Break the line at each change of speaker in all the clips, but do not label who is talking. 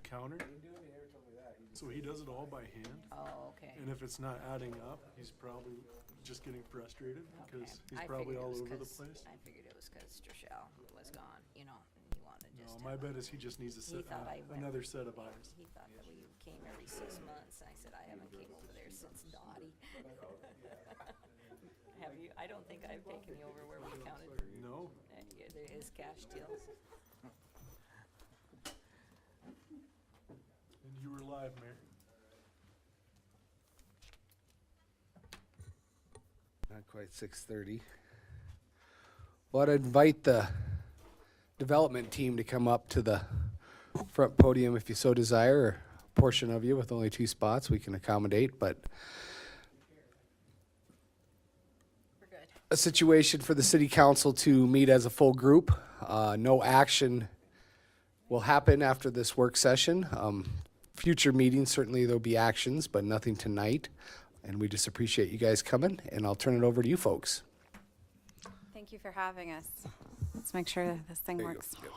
counter. So he does it all by hand.
Oh, okay.
And if it's not adding up, he's probably just getting frustrated because
Okay.
he's
I
probably
figured it
all
was
over the
'cause-
place.
I figured it was because Trishelle was gone, you know, and he wanted
No,
just
my bet is he just needs a
He
set,
thought I went-
another set of eyes.
He thought that we came every 6 months, and I said, I haven't came over there since Dottie. Have you? I don't think I've taken you over where we counted.
No,
Yeah, there is cash deals.
and you were live, Mayor.
Not quite 6:30. Well, I'd invite the development team to come up to the front podium if you so desire, or a portion of you with only 2 spots we can accommodate, but
We're good.
a situation for the city council to meet as a full group. No action will happen after this work session. Future meetings, certainly there'll be actions, but nothing tonight. And we just appreciate you guys coming, and I'll turn it over to you folks.
Thank you for having us. Let's make sure that this thing
There you
works.
go.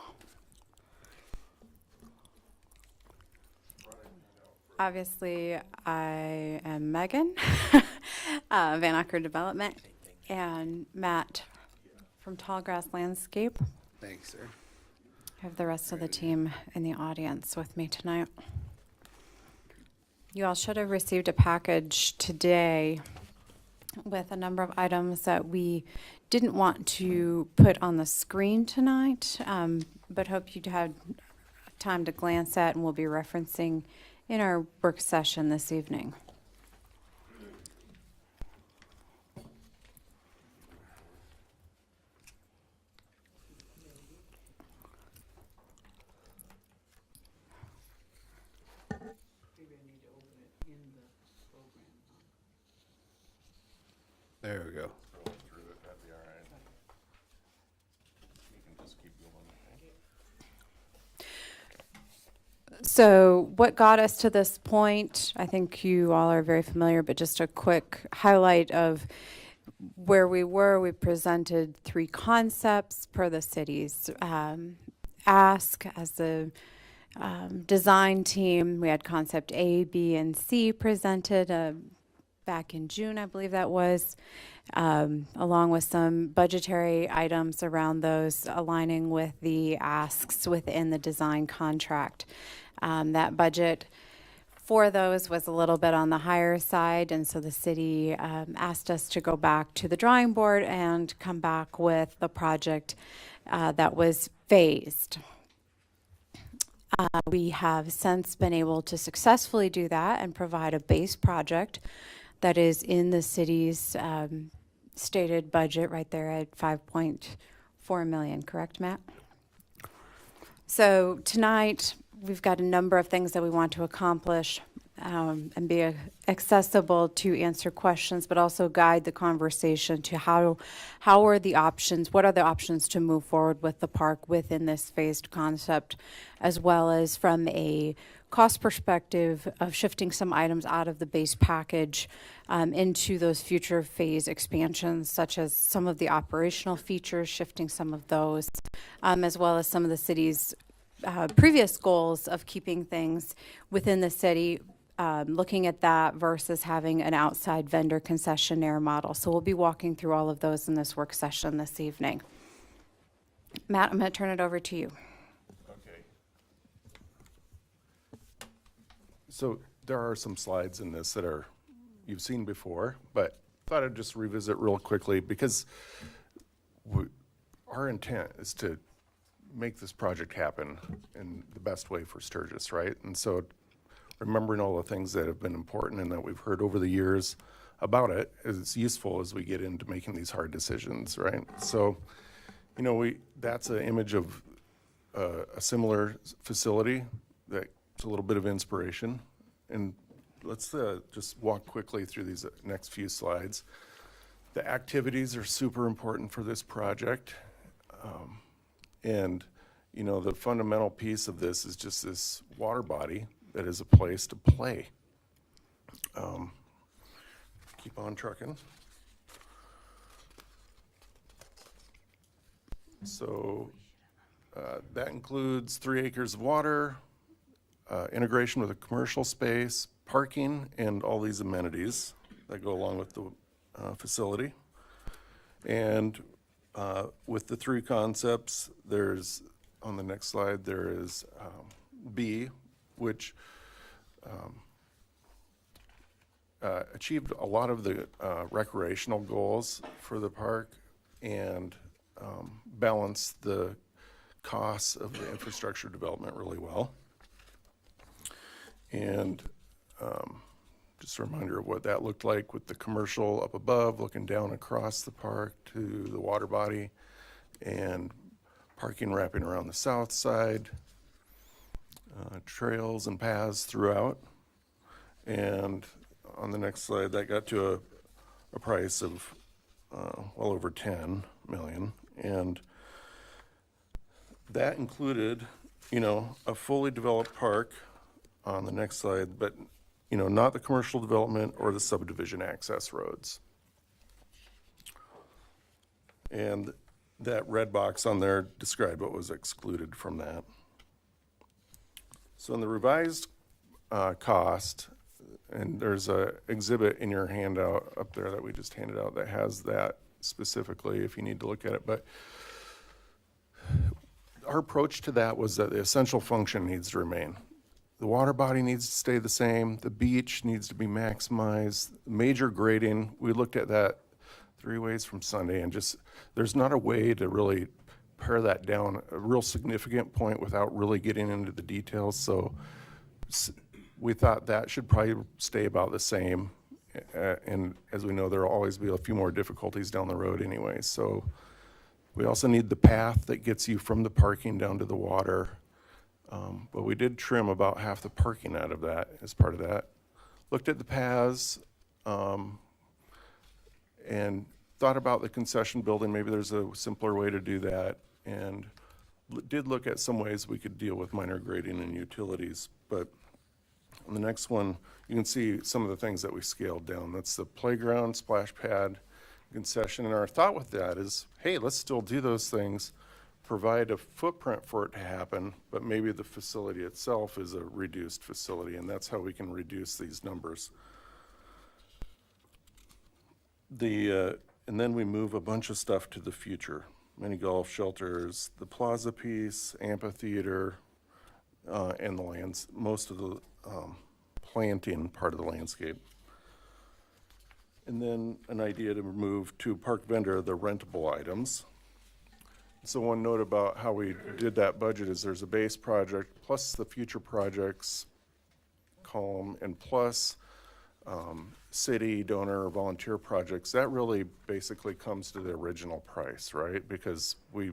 Obviously, I am Megan, Vanocker Development, and Matt from Tallgrass Landscape.
Thanks, sir.
I have the rest of the team in the audience with me tonight. You all should have received a package today with a number of items that we didn't want to put on the screen tonight, but hope you'd had time to glance at and we'll be referencing in our work session this evening.
There we go.
So what got us to this point, I think you all are very familiar, but just a quick highlight of where we were. We presented 3 concepts per the city's ask as the design team. We had concept A, B, and C presented back in June, I believe that was, along with some budgetary items around those aligning with the asks within the design contract. That budget for those was a little bit on the higher side, and so the city asked us to go back to the drawing board and come back with the project that was phased. We have since been able to successfully do that and provide a base project that is in the city's stated budget right there at $5.4 million, correct, Matt? So tonight, we've got a number of things that we want to accomplish and be accessible to answer questions, but also guide the conversation to how are the options, what are the options to move forward with the park within this phased concept, as well as from a cost perspective of shifting some items out of the base package into those future phase expansions, such as some of the operational features, shifting some of those, as well as some of the city's previous goals of keeping things within the city, looking at that versus having an outside vendor concessionaire model. So we'll be walking through all of those in this work session this evening. Matt, I'm going to turn it over to you.
Okay. So there are some slides in this that are you've seen before, but thought I'd just revisit real quickly because our intent is to make this project happen in the best way for Sturgis, right? And so remembering all the things that have been important and that we've heard over the years about it is useful as we get into making these hard decisions, right? So, you know, that's an image of a similar facility that's a little bit of inspiration. And let's just walk quickly through these next few slides. The activities are super important for this project. And, you know, the fundamental piece of this is just this water body that is a place to play. Keep on trucking. So that includes 3 acres of water, integration with a commercial space, parking, and all these amenities that go along with the facility. And with the three concepts, there's, on the next slide, there is B, which achieved a lot of the recreational goals for the park and balanced the costs of the infrastructure development really well. And just a reminder of what that looked like with the commercial up above, looking down across the park to the water body, and parking wrapping around the south side, trails and paths throughout. And on the next slide, that got to a price of well over 10 million. And that included, you know, a fully developed park on the next slide, but, you know, not the commercial development or the subdivision access roads. And that red box on there described what was excluded from that. So in the revised cost, and there's a exhibit in your handout up there that we just handed out that has that specifically if you need to look at it, but our approach to that was that the essential function needs to remain. The water body needs to stay the same. The beach needs to be maximized. Major grading, we looked at that 3 ways from Sunday, and just, there's not a way to really pare that down, a real significant point without really getting into the details. So we thought that should probably stay about the same. And as we know, there will always be a few more difficulties down the road anyway. So we also need the path that gets you from the parking down to the water. But we did trim about half the parking out of that as part of that. Looked at the paths and thought about the concession building. Maybe there's a simpler way to do that. And did look at some ways we could deal with minor grading and utilities. But on the next one, you can see some of the things that we scaled down. That's the playground, splash pad, concession. And our thought with that is, hey, let's still do those things, provide a footprint for it to happen, but maybe the facility itself is a reduced facility, and that's how we can reduce these numbers. And then we move a bunch of stuff to the future. Mini golf shelters, the plaza piece, amphitheater, and the most of the planting part of the landscape. And then an idea to move to park vendor the rentable items. So one note about how we did that budget is there's a base project plus the future projects column and plus city, donor, or volunteer projects. That really basically comes to the original price, right? Because we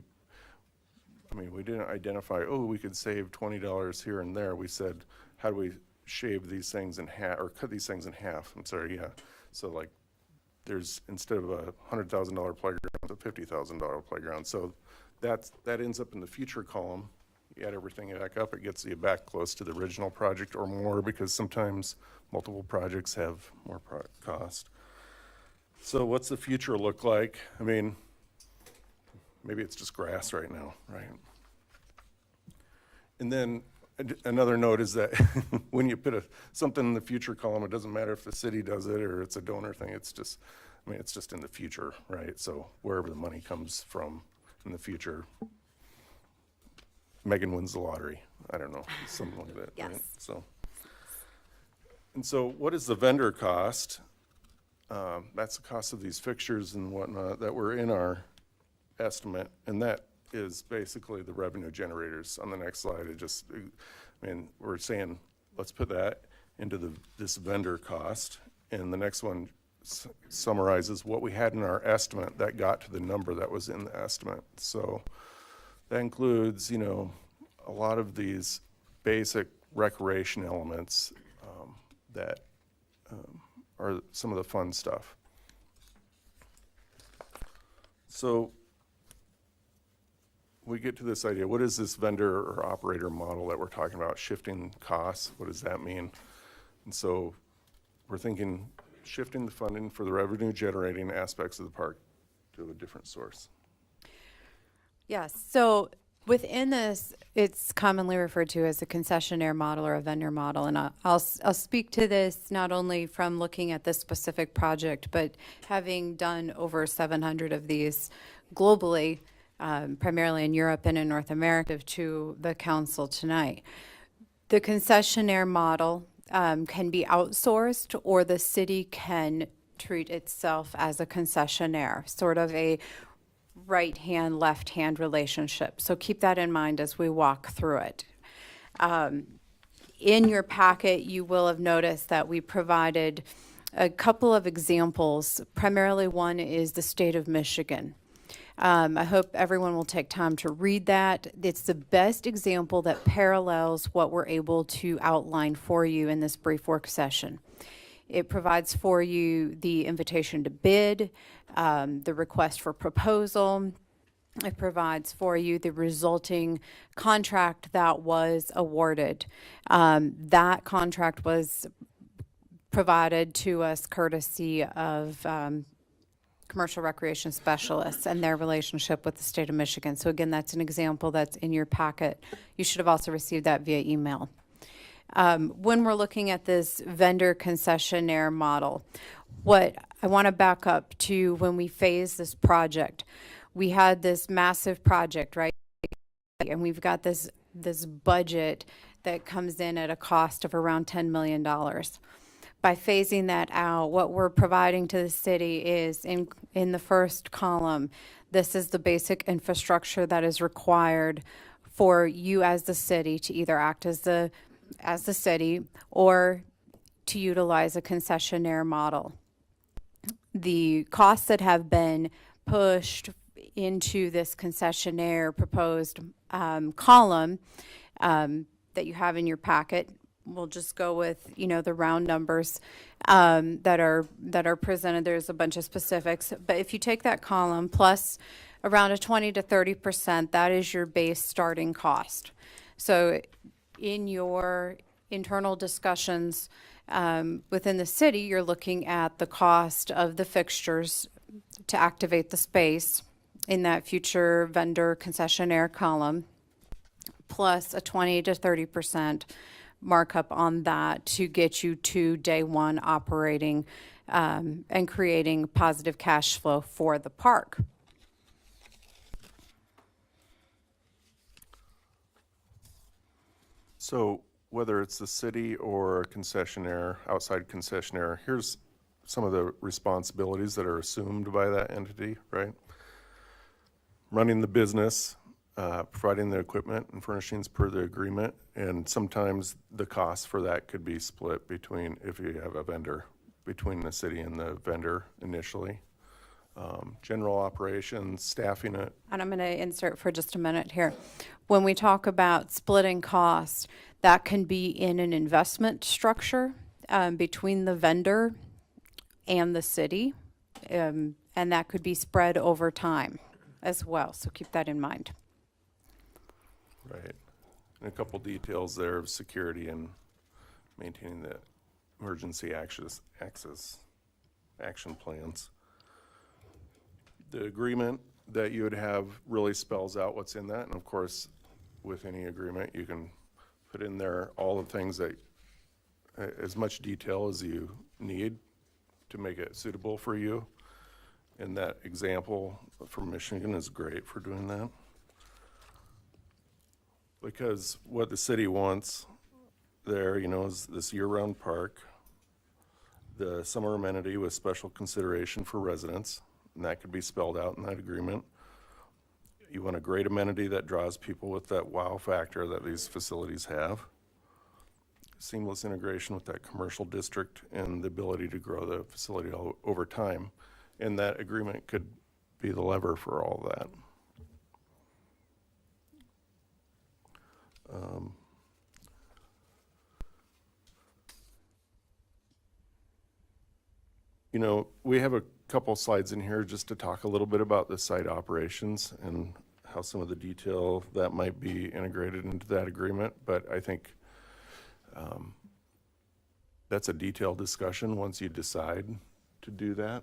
didn't identify, oh, we could save $20 here and there. We said, how do we shave these things in half, or cut these things in half? I'm sorry, yeah. So like there's, instead of a $100,000 playground, a $50,000 playground. So that ends up in the future column. You add everything back up, it gets you back close to the original project or more, because sometimes multiple projects have more cost. So what's the future look like? I mean, maybe it's just grass right now, right? And then another note is that when you put something in the future column, it doesn't matter if the city does it or it's a donor thing. It's just, it's just in the future, right? So wherever the money comes from in the future, Megan wins the lottery. I don't know, something like that.
Yes.
Right? So what is the vendor cost? That's the cost of these fixtures and whatnot that were in our estimate, and that is basically the revenue generators. On the next slide, we're saying let's put that into this vendor cost, and the next one summarizes what we had in our estimate that got to the number that was in the estimate. So that includes, a lot of these basic recreation elements that are some of the fun stuff. So we get to this idea, what is this vendor or operator model that we're talking about, shifting costs? What does that mean? And so we're thinking shifting the funding for the revenue generating aspects of the park to a different source.
Yes, so Within this, it's commonly referred to as a concessionaire model or a vendor model. And I'll speak to this not only from looking at this specific project, but having done over 700 of these globally, primarily in Europe and in North America, to the council tonight. The concessionaire model can be outsourced, or the city can treat itself as a concessionaire, sort of a right-hand, left-hand relationship. So keep that in mind as we walk through it. In your packet, you will have noticed that we provided a couple of examples. Primarily, one is the state of Michigan. I hope everyone will take time to read that. It's the best example that parallels what we're able to outline for you in this brief work session. It provides for you the invitation to bid, the request for proposal. It provides for you the resulting contract that was awarded. That contract was provided to us courtesy of commercial recreation specialists and their relationship with the state of Michigan. So again, that's an example that's in your packet. You should have also received that via email. When we're looking at this vendor concessionaire model, what I want to back up to when we phased this project, we had this massive project, right? And we've got this budget that comes in at a cost of around $10 million. By phasing that out, what we're providing to the city is in the first column, this is the basic infrastructure that is required for you as the city to either act as the city or to utilize a concessionaire model. The costs that have been pushed into this concessionaire proposed column that you have in your packet, we'll just go with, the round numbers that are presented. There's a bunch of specifics, but if you take that column plus around a 20 to 30%, that is your base starting cost. So in your internal discussions within the city, you're looking at the cost of the fixtures to activate the space in that future vendor concessionaire column, plus a 20 to 30% markup on that to get you to day one operating and creating positive cash flow for the park.
So whether it's the city or a concessionaire, outside concessionaire, here's some of the responsibilities that are assumed by that entity, right? Running the business, providing the equipment and furnishings per the agreement, and sometimes the cost for that could be split between, if you have a vendor, between the city and the vendor initially. General operations, staffing it.
And I'm going to insert for just a minute here. When we talk about splitting costs, that can be in an investment structure between the vendor and the city, and that could be spread over time as well. So keep that in mind.
Right. And a couple details there of security and maintaining the emergency action plans. The agreement that you would have really spells out what's in that. And of course, with any agreement, you can put in there all the things that, as much detail as you need to make it suitable for you. And that example from Michigan is great for doing that. Because what the city wants there, is this year-round park, the summer amenity with special consideration for residents, and that could be spelled out in that agreement. You want a great amenity that draws people with that wow factor that these facilities have. Seamless integration with that commercial district and the ability to grow the facility over time. And that agreement could be the lever for all that. We have a couple slides in here just to talk a little bit about the site operations and how some of the detail that might be integrated into that agreement. But I think that's a detailed discussion once you decide to do that.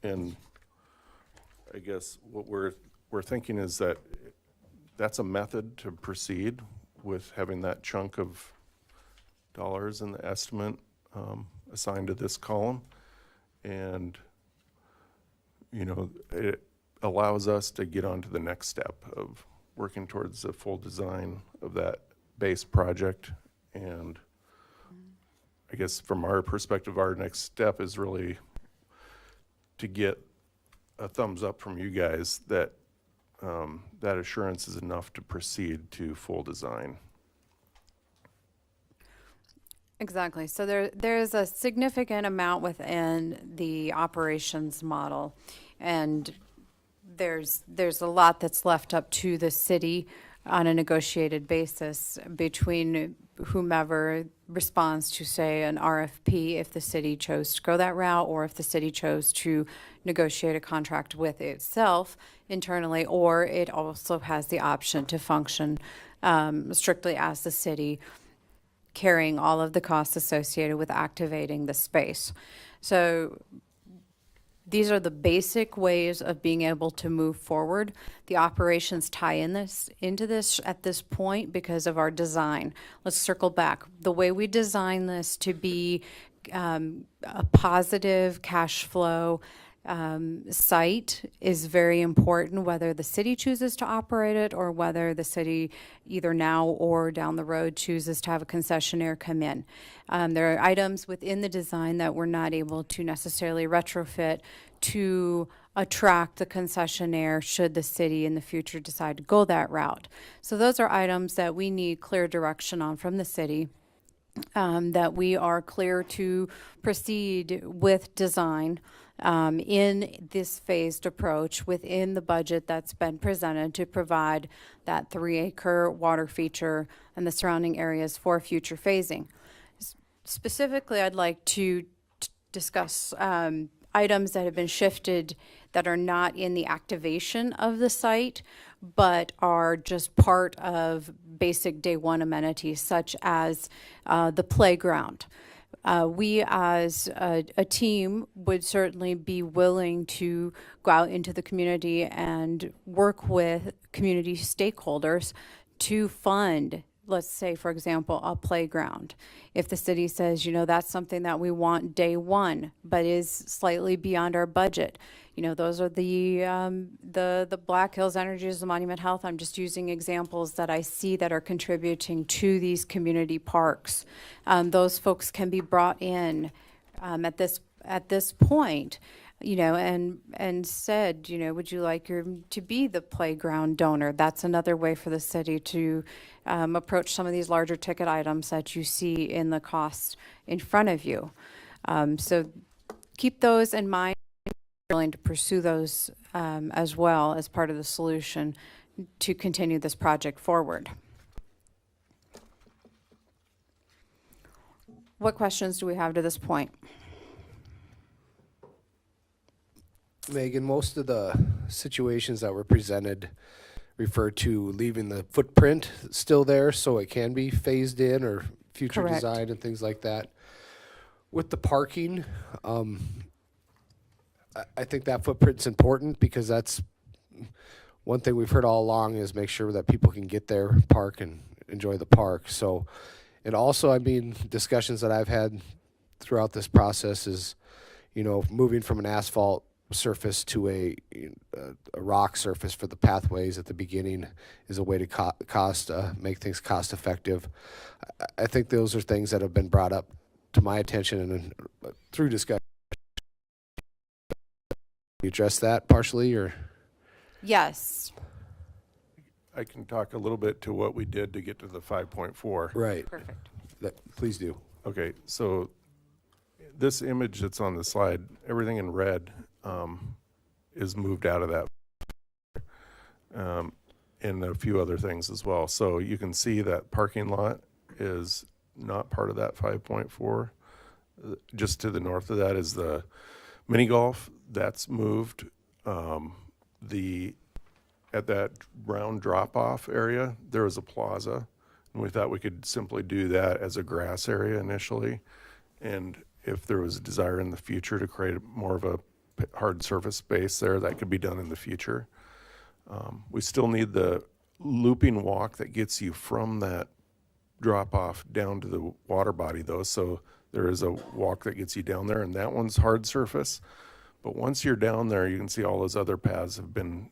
And I guess what we're thinking is that that's a method to proceed with having that chunk of dollars in the estimate assigned to this column. And, you know, it allows us to get on to the next step of working towards the full design of that base project. And I guess from our perspective, our next step is really to get a thumbs up from you guys that that assurance is enough to proceed to full design.
Exactly. So there's a significant amount within the operations model, and there's a lot that's left up to the city on a negotiated basis between whomever responds to, say, an RFP, if the city chose to go that route, or if the city chose to negotiate a contract with itself internally, or it also has the option to function strictly as the city, carrying all of the costs associated with activating the space. So these are the basic ways of being able to move forward. The operations tie into this at this point because of our design. Let's circle back. The way we design this to be a positive cash flow site is very important, whether the city chooses to operate it or whether the city either now or down the road chooses to have a concessionaire come in. There are items within the design that we're not able to necessarily retrofit to attract the concessionaire should the city in the future decide to go that route. So those are items that we need clear direction on from the city. That we are clear to proceed with design in this phased approach within the budget that's been presented to provide that 3-acre water feature and the surrounding areas for future phasing. Specifically, I'd like to discuss items that have been shifted that are not in the activation of the site, but are just part of basic day one amenities, such as the playground. We as a team would certainly be willing to go out into the community and work with community stakeholders to fund, let's say, for example, a playground. If the city says, you know, that's something that we want day one, but is slightly beyond our budget, you know, those are the Black Hills Energies, the Monument Health. I'm just using examples that I see that are contributing to these community parks. Those folks can be brought in at this point, you know, and said, you know, would you like to be the playground donor? That's another way for the city to approach some of these larger ticket items that you see in the costs in front of you. So keep those in mind. Willing to pursue those as well as part of the solution to continue this project forward. What questions do we have to this point?
Megan, most of the situations that were presented refer to leaving the footprint still there so it can be phased in or future
Correct.
design and things like that. With the parking, I think that footprint's important because that's one thing we've heard all along is make sure that people can get there, park, and enjoy the park. So, and also, I mean, discussions that I've had throughout this process is, you know, moving from an asphalt surface to a rock surface for the pathways at the beginning is a way to make things cost effective. I think those are things that have been brought up to my attention and through discussion. You address that partially, or?
Yes.
I can talk a little bit to what we did to get to the 5.4.
Right.
Perfect.
Please do.
Okay, so this image that's on the slide, everything in red is moved out of that, and a few other things as well. So you can see that parking lot is not part of that 5.4. Just to the north of that is the mini golf. That's moved. At that round drop-off area, there was a plaza, and we thought we could simply do that as a grass area initially. And if there was a desire in the future to create more of a hard surface space there, that could be done in the future. We still need the looping walk that gets you from that drop off down to the water body though. So there is a walk that gets you down there, and that one's hard surface. But once you're down there, you can see all those other paths have been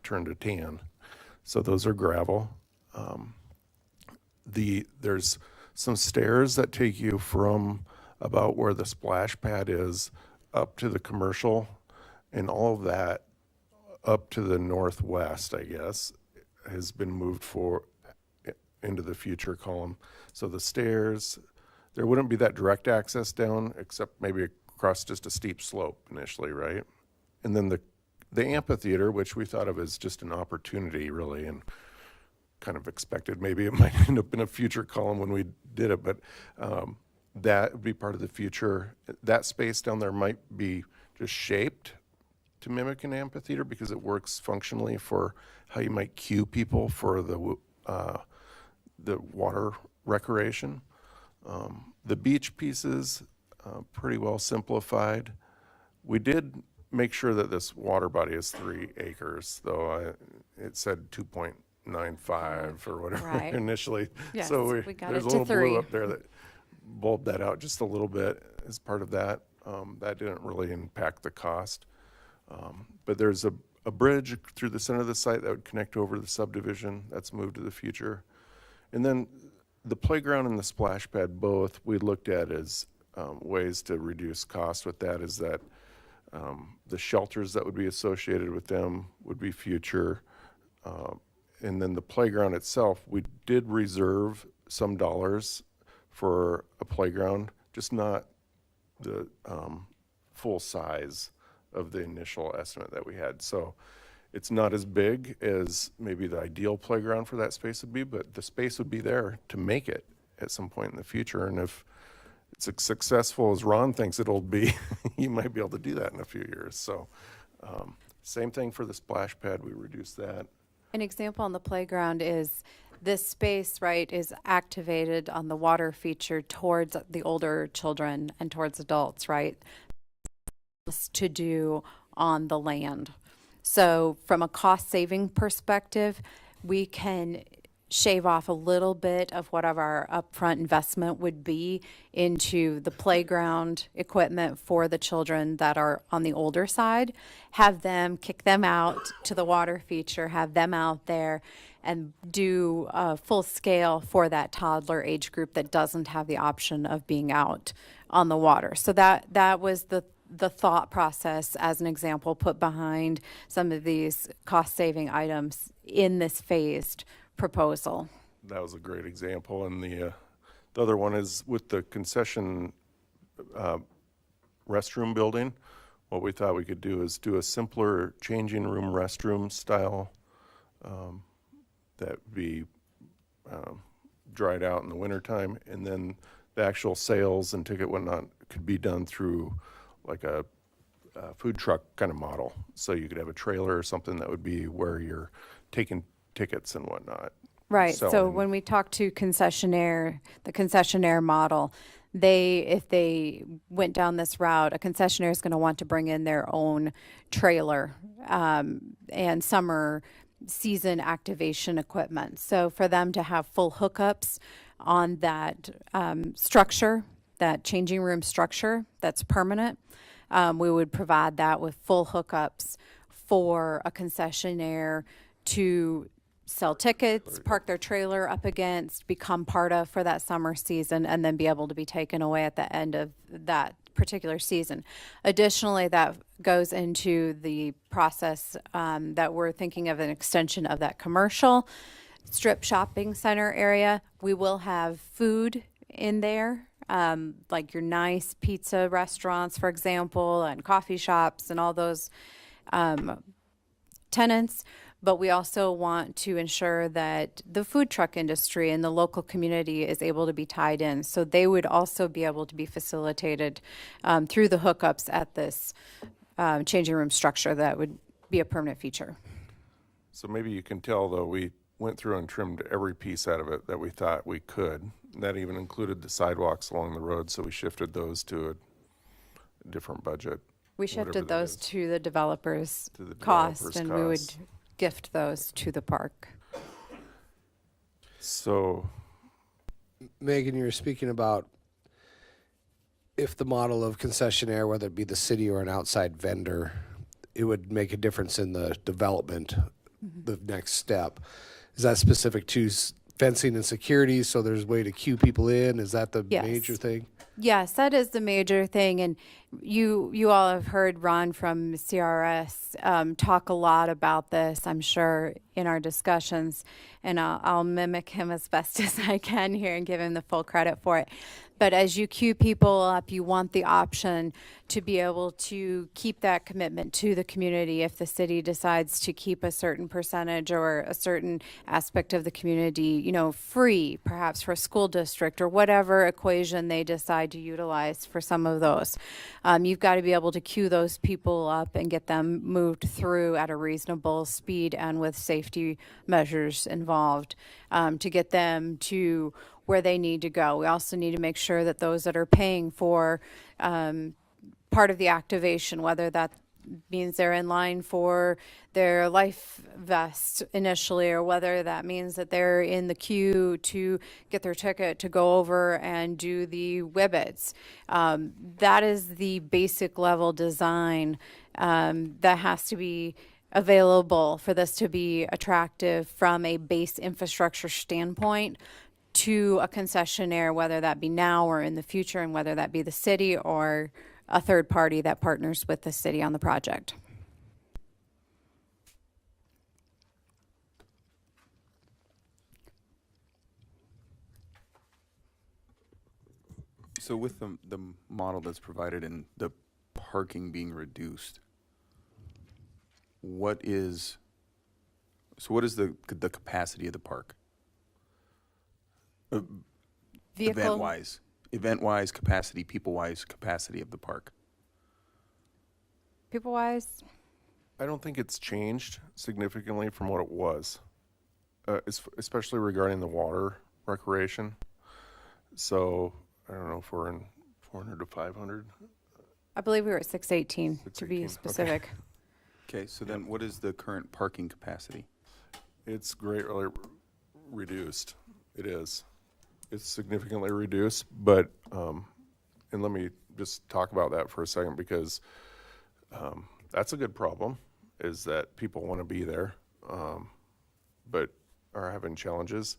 turned to tan. So those are gravel. There's some stairs that take you from about where the splash pad is up to the commercial, and all of that up to the northwest, I guess, has been moved into the future column. So the stairs, there wouldn't be that direct access down, except maybe across just a steep slope initially, right? And then the amphitheater, which we thought of as just an opportunity really, and kind of expected maybe it might end up in a future column when we did it, but that would be part of the future. That space down there might be just shaped to mimic an amphitheater because it works functionally for how you might cue people for the water recreation. The beach pieces, pretty well simplified. We did make sure that this water body is 3 acres, though it said 2.95 or whatever
Right.
There's
initially.
we got
There's
it
a
to
little
3.
blue up there that bulbed that out just a little bit as part of that. That didn't really impact the cost. But there's a bridge through the center of the site that would connect over to the subdivision. That's moved to the future. And then the playground and the splash pad, both we looked at as ways to reduce cost with that, is that the shelters that would be associated with them would be future. And then the playground itself, we did reserve some dollars for a playground, just not the full size of the initial estimate that we had. So it's not as big as maybe the ideal playground for that space would be, but the space would be there to make it at some point in the future. And if it's as successful as Ron thinks it'll be, you might be able to do that in a few years. So same thing for the splash pad, we reduced that.
An example on the playground is this space, right, is activated on the water feature towards the older children and towards adults, right? To do on the land. So from a cost saving perspective, we can shave off a little bit of whatever our upfront investment would be into the playground equipment for the children that are on the older side, have them, kick them out to the water feature, have them out there and do a full scale for that toddler age group that doesn't have the option of being out on the water. So that was the thought process, as an example, put behind some of these cost-saving items in this phased proposal.
That was a great example. And the other one is with the concession restroom building. What we thought we could do is do a simpler changing room restroom style that would be dried out in the wintertime. And then the actual sales and ticket whatnot could be done through like a food truck kind of model. So you could have a trailer or something that would be where you're taking tickets and whatnot.
Right. So
selling.
when we talk to the concessionaire model, if they went down this route, a concessionaire is going to want to bring in their own trailer and summer season activation equipment. So for them to have full hookups on that structure, that changing room structure that's permanent, we would provide that with full hookups for a concessionaire to sell tickets, park their trailer up against, become part of for that summer season, and then be able to be taken away at the end of that particular season. Additionally, that goes into the process that we're thinking of an extension of that commercial strip shopping center area. We will have food in there, like your nice pizza restaurants, for example, and coffee shops and all those tenants. But we also want to ensure that the food truck industry and the local community is able to be tied in. So they would also be able to be facilitated through the hookups at this changing room structure that would be a permanent feature.
So maybe you can tell, though, we went through and trimmed every piece out of it that we thought we could. That even included the sidewalks along the road, so we shifted those to a different budget.
We shifted
whatever that
those
is.
to the developer's
To the
cost,
developer's
and we would
cost.
gift those to the park.
So,
Megan, you were speaking about if the model of concessionaire, whether it be the city or an outside vendor, it would make a difference in the development, the next step. Is that specific to fencing and security, so there's a way to queue people in? Is that the
Yes.
major thing?
Yes, that is the major thing, and you all have heard Ron from CRS talk a lot about this, I'm sure, in our discussions, and I'll mimic him as best as I can here and give him the full credit for it. But as you queue people up, you want the option to be able to keep that commitment to the community if the city decides to keep a certain percentage or a certain aspect of the community, you know, free, perhaps for a school district or whatever equation they decide to utilize for some of those. You've got to be able to queue those people up and get them moved through at a reasonable speed and with safety measures involved to get them to where they need to go. We also need to make sure that those that are paying for part of the activation, whether that means they're in line for their life vest initially, or whether that means that they're in the queue to get their ticket to go over and do the Wibbits. That is the basic level design that has to be available for this to be attractive from a base infrastructure standpoint to a concessionaire, whether that be now or in the future, and whether that be the city or a third party that partners with the city on the project.
So with the model that's provided and the parking being reduced, what is the capacity of the park?
Vehicle,
Event-wise capacity, people-wise capacity of the park.
people-wise,
I don't think it's changed significantly from what it was, especially regarding the water recreation. So, I don't know if we're in 400 to 500.
I believe we were at 618 to
618,
be
okay.
specific.
Okay, so then what is the current parking capacity?
It's greatly reduced. It is. It's significantly reduced, but, and let me just talk about that for a second, because that's a good problem, is that people want to be there, but are having challenges,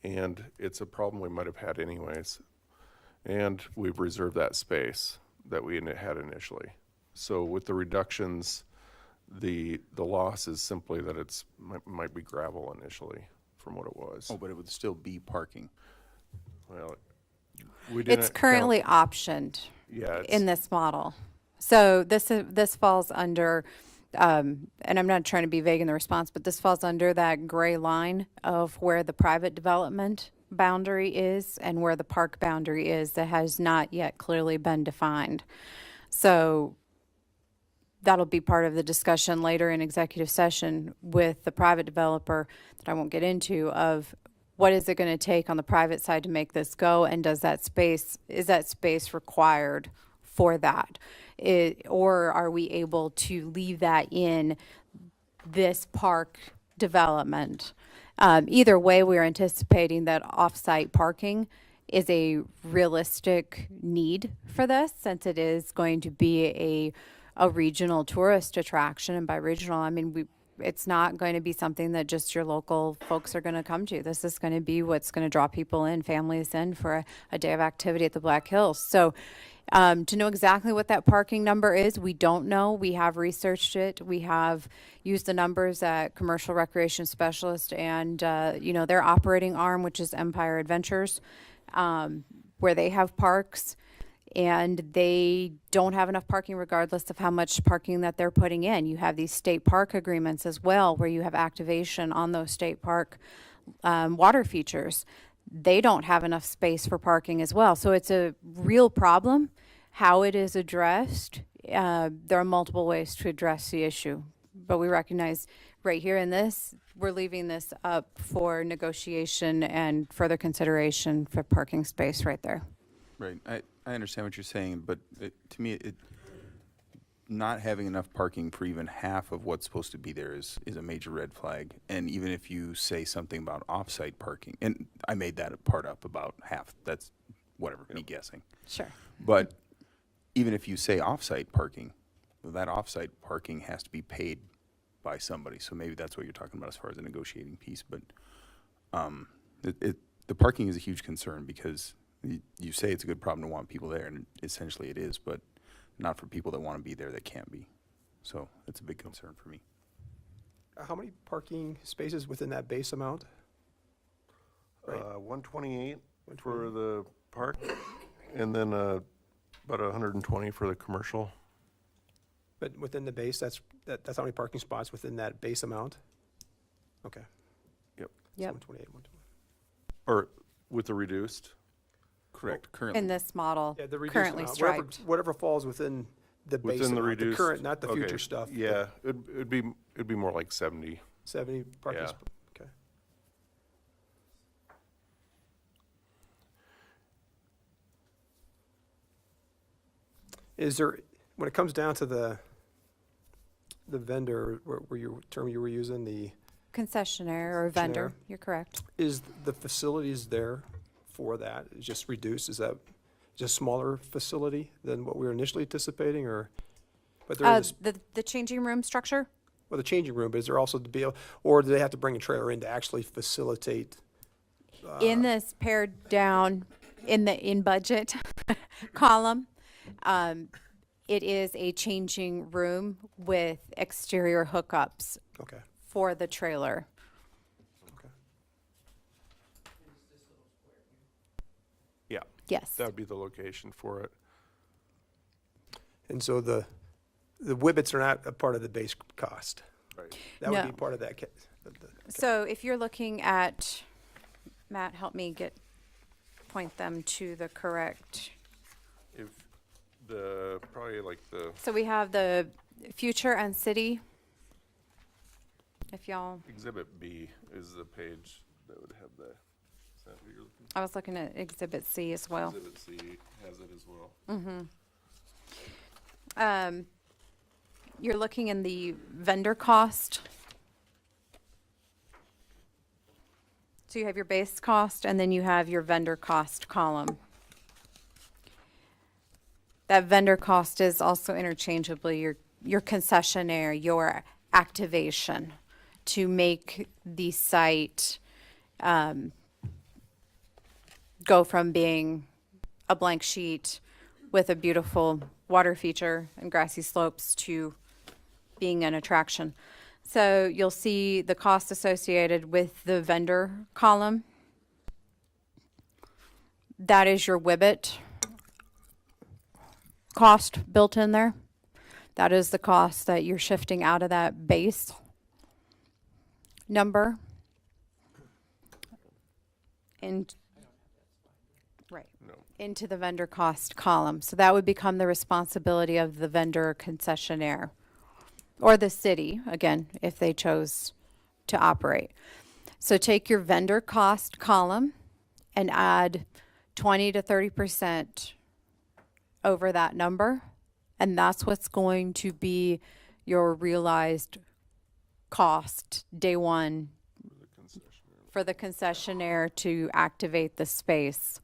and it's a problem we might have had anyways. And we've reserved that space that we had initially. So with the reductions, the loss is simply that it's might be gravel initially from what it was.
Oh, but it would still be parking.
Well, we didn't
It's currently optioned
yeah,
in this model. So this falls under, and I'm not trying to be vague in the response, but this falls under that gray line of where the private development boundary is and where the park boundary is that has not yet clearly been defined. So that'll be part of the discussion later in executive session with the private developer that I won't get into, of what is it going to take on the private side to make this go, and is that space required for that? Or are we able to leave that in this park development? Either way, we're anticipating that off-site parking is a realistic need for this, since it is going to be a regional tourist attraction. And by regional, I mean it's not going to be something that just your local folks are going to come to. This is going to be what's going to draw people in, families in, for a day of activity at the Black Hills. So to know exactly what that parking number is, we don't know. We have researched it. We have used the numbers at Commercial Recreation Specialist and their operating arm, which is Empire Adventures, where they have parks. And they don't have enough parking regardless of how much parking that they're putting in. You have these state park agreements as well, where you have activation on those state park water features. They don't have enough space for parking as well. So it's a real problem. How it is addressed, there are multiple ways to address the issue. But we recognize right here in this, we're leaving this up for negotiation and further consideration for parking space right there.
Right. I understand what you're saying, but to me, not having enough parking for even half of what's supposed to be there is a major red flag. And even if you say something about off-site parking, and I made that part up about half, that's whatever, me guessing.
Sure.
But even if you say off-site parking, well, that off-site parking has to be paid by somebody. So maybe that's what you're talking about as far as the negotiating piece. But the parking is a huge concern because you say it's a good problem to want people there, and essentially it is, but not for people that want to be there that can't be. So it's a big concern for me.
How many parking spaces within that base amount? Right.
128 for the park, and then about 120 for the commercial.
But within the base, that's how many parking spots within that base amount? Okay.
Yep.
Yep.
128, 120.
Or with the reduced.
Correct. Currently.
In this model,
Yeah, the reduced
currently
amount,
striped.
whatever falls within the base
Within the
amount,
reduced.
current, not the
okay,
future stuff.
Yeah, it'd be more like 70.
70 parking
Yeah.
spots, okay. Is there, when it comes down to the vendor, where your term you were using, the,
Concessionaire or vendor,
Concessionaire.
you're correct.
is the facilities there for that? Is just reduced? Is that just smaller facility than what we were initially anticipating, or? But there is,
The changing room structure?
well, the changing room, but is there also to be, or do they have to bring a trailer in to actually facilitate?
In this pared down, in budget column, it is a changing room with exterior hookups
Okay,
for the trailer.
okay.
Yeah,
Yes.
that would be the location for it.
And so the whibbits are not a part of the base cost?
Right.
That would
No.
be part of that
So if you're looking at, Matt, help me point them to the correct.
If probably like the
So we have the future and city. If y'all,
Exhibit B is the page that would have the, is that what you're looking
I was looking at Exhibit C as well.
Exhibit C has it as well.
You're looking in the vendor cost. So you have your base cost and then you have your vendor cost column. That vendor cost is also interchangeably your concessionaire, your activation to make the site go from being a blank sheet with a beautiful water feature and grassy slopes to being an attraction. So you'll see the cost associated with the vendor column. That is your Whibbit cost built in there. That is the cost that you're shifting out of that base number. And right.
No.
Into the vendor cost column. So that would become the responsibility of the vendor concessionaire or the city, again, if they chose to operate. So take your vendor cost column and add 20 to 30% over that number. And that's what's going to be your realized cost day one for the concessionaire to activate the space.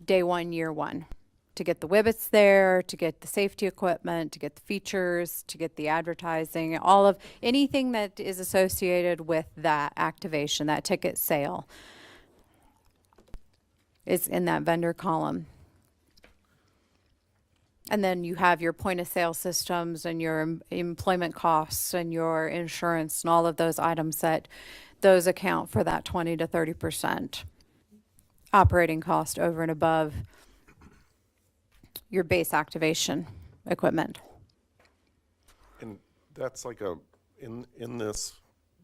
Day one, year one, to get the Whibbits there, to get the safety equipment, to get the features, to get the advertising, all of anything that is associated with that activation, that ticket sale is in that vendor column. And then you have your point of sale systems and your employment costs and your insurance and all of those items that those account for that 20 to 30% operating cost over and above your base activation equipment.
And that's like in this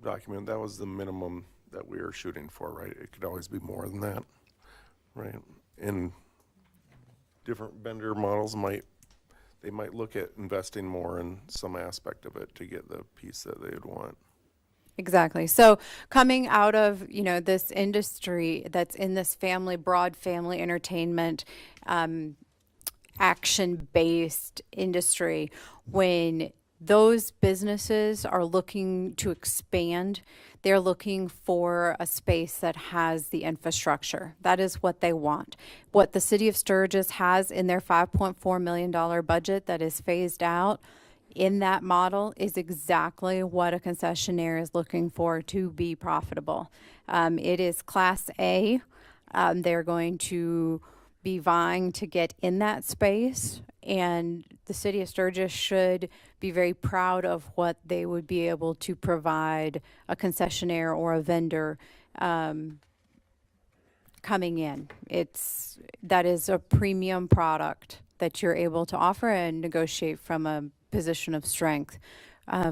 document, that was the minimum that we were shooting for, right? It could always be more than that, right? And different vendor models might look at investing more in some aspect of it to get the piece that they'd want.
Exactly. So coming out of, this industry that's in this broad family entertainment, action-based industry. When those businesses are looking to expand, they're looking for a space that has the infrastructure. That is what they want. What the city of Sturgis has in their $5.4 million budget that is phased out in that model is exactly what a concessionaire is looking for to be profitable. It is Class A. They're going to be vying to get in that space, and the city of Sturgis should be very proud of what they would be able to provide a concessionaire or a vendor coming in. That is a premium product that you're able to offer and negotiate from a position of strength.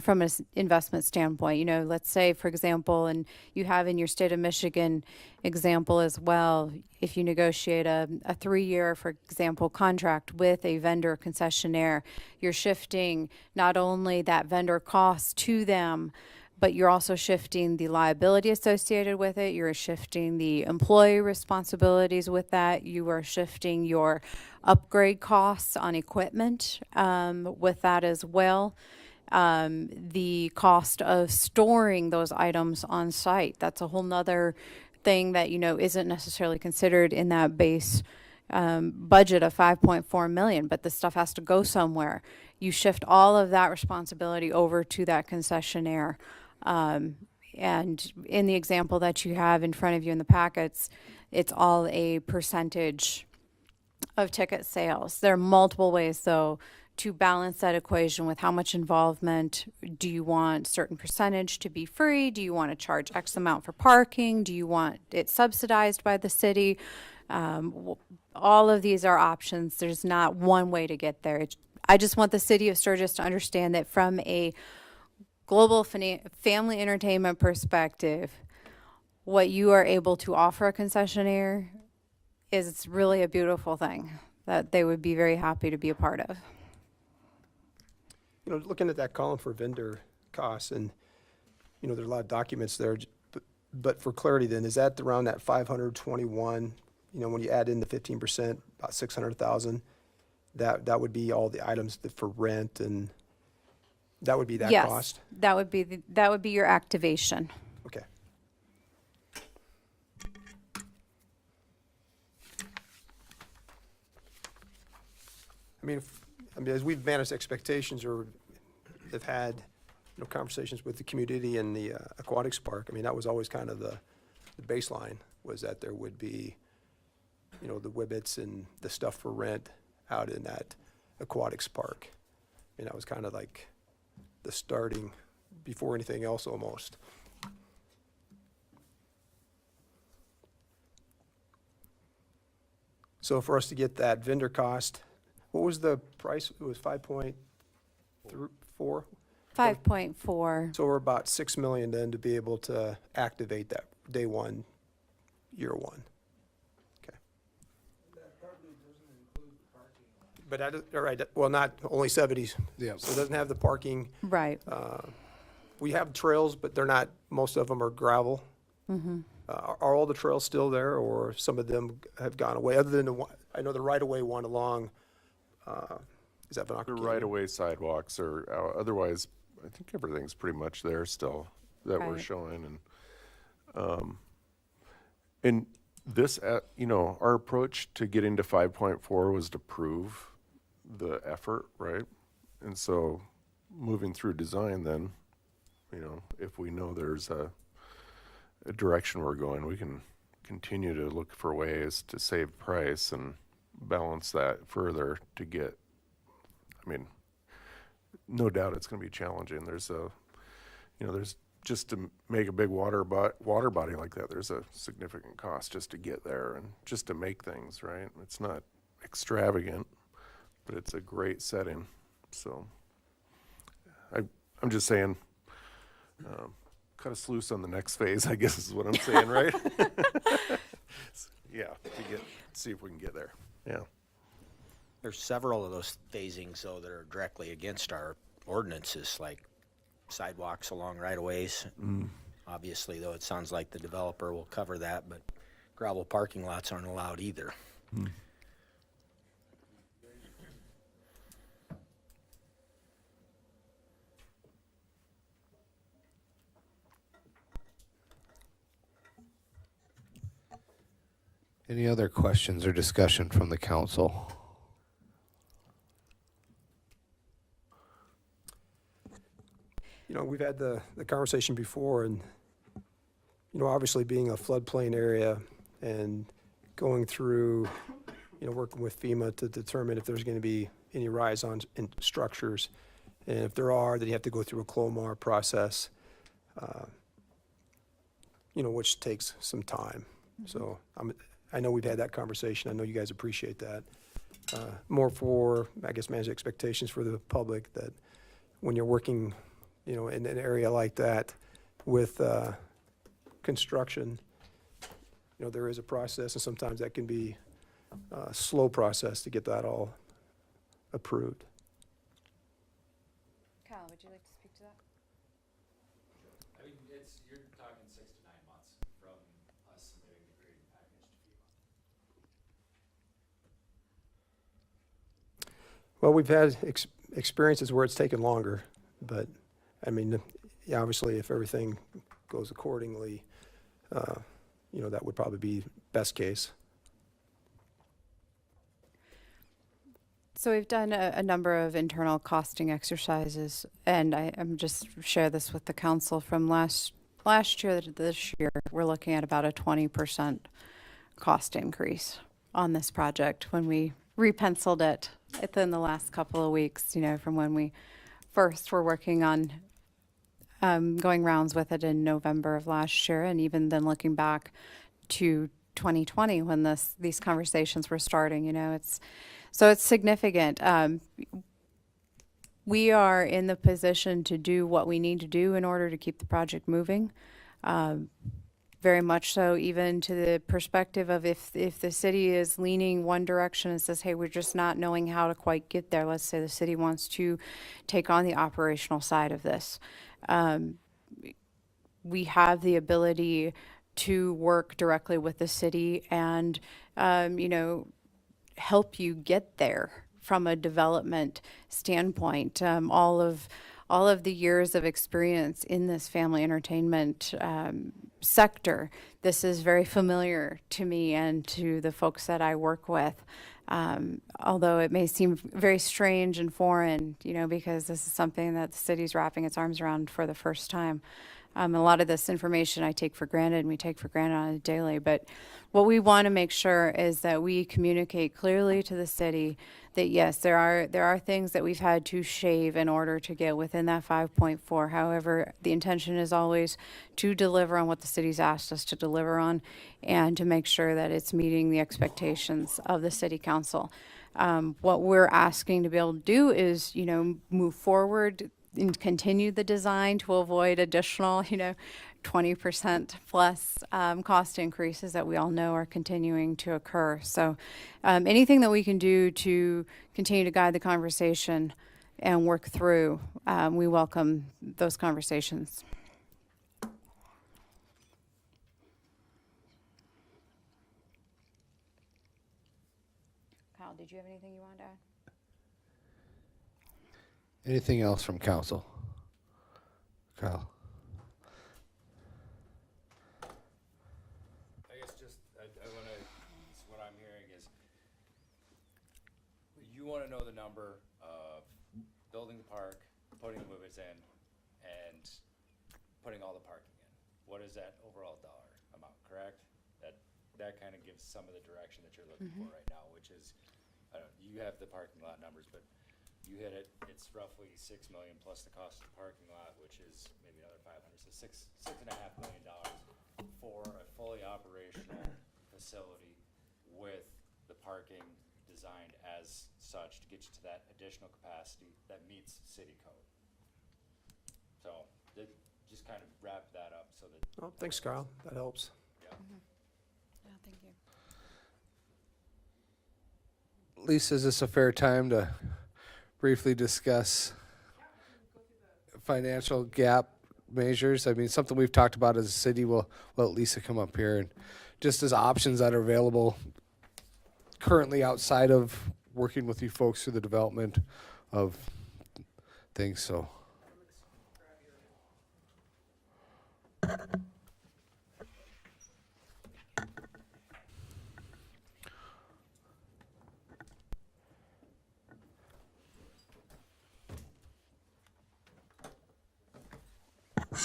From an investment standpoint, you know, let's say, for example, and you have in your state of Michigan example as well, if you negotiate a 3-year, for example, contract with a vendor concessionaire, you're shifting not only that vendor cost to them, but you're also shifting the liability associated with it. You're shifting the employee responsibilities with that. You are shifting your upgrade costs on equipment with that as well. The cost of storing those items on site. That's a whole nother thing that, you know, isn't necessarily considered in that base budget of $5.4 million, but the stuff has to go somewhere. You shift all of that responsibility over to that concessionaire. And in the example that you have in front of you in the packets, it's all a percentage of ticket sales. There are multiple ways, though, to balance that equation with how much involvement. Do you want certain percentage to be free? Do you want to charge X amount for parking? Do you want it subsidized by the city? All of these are options. There's not one way to get there. I just want the city of Sturgis to understand that from a global family entertainment perspective, what you are able to offer a concessionaire is really a beautiful thing that they would be very happy to be a part of.
You know, looking at that column for vendor costs, and, you know, there's a lot of documents there, but for clarity then, is that around that 521, you know, when you add in the 15%, about 600,000, that would be all the items for rent, and that would be that cost?
Yes, that would be your activation.
Okay. I mean, as we've managed expectations or have had, you know, conversations with the community and the aquatics park, I mean, that was always kind of the baseline, was that there would be, you know, the Wibbits and the stuff for rent out in that aquatics park. I mean, that was kind of like the starting before anything else almost. So for us to get that vendor cost, what was the price? It was 5.4?
5.4.
So we're about 6 million then to be able to activate that day one, year one. Okay.
That probably doesn't include the parking.
But all right, well, not only 70s.
Yeah.
So it doesn't have the parking.
Right.
We have trails, but they're not, most of them are gravel.
Mm-hmm.
Are all the trails still there, or some of them have gone away, other than the one, I know the right-of-way one along, is that Vanocker?
The right-of-way sidewalks are, otherwise, I think everything's pretty much there still that we're
Right.
showing. And this, you know, our approach to getting to 5.4 was to prove the effort, right? And so moving through design then, you know, if we know there's a direction we're going, we can continue to look for ways to save price and balance that further to get, I mean, no doubt it's going to be challenging. There's there's just to make a big water body like that, there's a significant cost just to get there and just to make things, right? It's not extravagant, but it's a great setting. So I'm just saying, cut us loose on the next phase, I guess is what I'm saying, right? Yeah, see if we can get there. Yeah.
There's several of those phasings, though, that are directly against our ordinances, like sidewalks along right-of-ways. Obviously, though, it sounds like the developer will cover that, but gravel parking lots aren't allowed either.
Any other questions or discussion from the council?
You know, we've had the conversation before, and, you know, obviously being a floodplain area and going through, you know, working with FEMA to determine if there's going to be any rise-ons in structures. And if there are, then you have to go through a CLOMAR process, you know, which takes some time. So I know we've had that conversation. I know you guys appreciate that. More for, I guess, manage expectations for the public that when you're working, you know, in an area like that with construction, you know, there is a process, and sometimes that can be a slow process to get that all approved.
Kyle, would you like to speak to that?
I mean, you're talking 6 to 9 months from us submitting the grading package to FEMA.
Well, we've had experiences where it's taken longer, but, I mean, yeah, obviously, if everything goes accordingly, you know, that would probably be best case.
So we've done a number of internal costing exercises, and I'm just share this with the council from last year to this year. We're looking at about a 20% cost increase on this project when we repenciled it within the last couple of weeks, you know, from when we first were working on going rounds with it in November of last year, and even then looking back to 2020 when these conversations were starting, you know, it's significant. We are in the position to do what we need to do in order to keep the project moving. Very much so, even to the perspective of if the city is leaning one direction and says, hey, we're just not knowing how to quite get there. Let's say the city wants to take on the operational side of this. We have the ability to work directly with the city and, you know, help you get there from a development standpoint. All of the years of experience in this family entertainment sector, this is very familiar to me and to the folks that I work with. Although it may seem very strange and foreign, you know, because this is something that the city's wrapping its arms around for the first time. A lot of this information I take for granted, and we take for granted on a daily. But what we want to make sure is that we communicate clearly to the city that yes, there are things that we've had to shave in order to get within that 5.4. However, the intention is always to deliver on what the city's asked us to deliver on, and to make sure that it's meeting the expectations of the city council. What we're asking to be able to do is, you know, move forward and continue the design to avoid additional, you know, 20% plus cost increases that we all know are continuing to occur. So anything that we can do to continue to guide the conversation and work through, we welcome those conversations. Kyle, did you have anything you wanted to add?
Anything else from council? Kyle?
I guess just, I want to, what I'm hearing is, you want to know the number of building the park, putting the movers in, and putting all the parking in. What is that overall dollar amount, correct? That kind of gives some of the direction that you're looking for right now, which is, I don't know, you have the parking lot numbers, but you hit it, it's roughly $6 million plus the cost of the parking lot, which is maybe another 500, so $6.5 million for a fully operational facility with the parking designed as such to get you to that additional capacity that meets city code. So just kind of wrap that up so that.
Oh, thanks, Kyle. That helps.
Yeah.
Yeah, thank you.
Lisa, is this a fair time to briefly discuss financial gap measures? I mean, something we've talked about as a city. We'll let Lisa come up here, and just as options that are available currently outside of working with you folks through the development of things. So
Did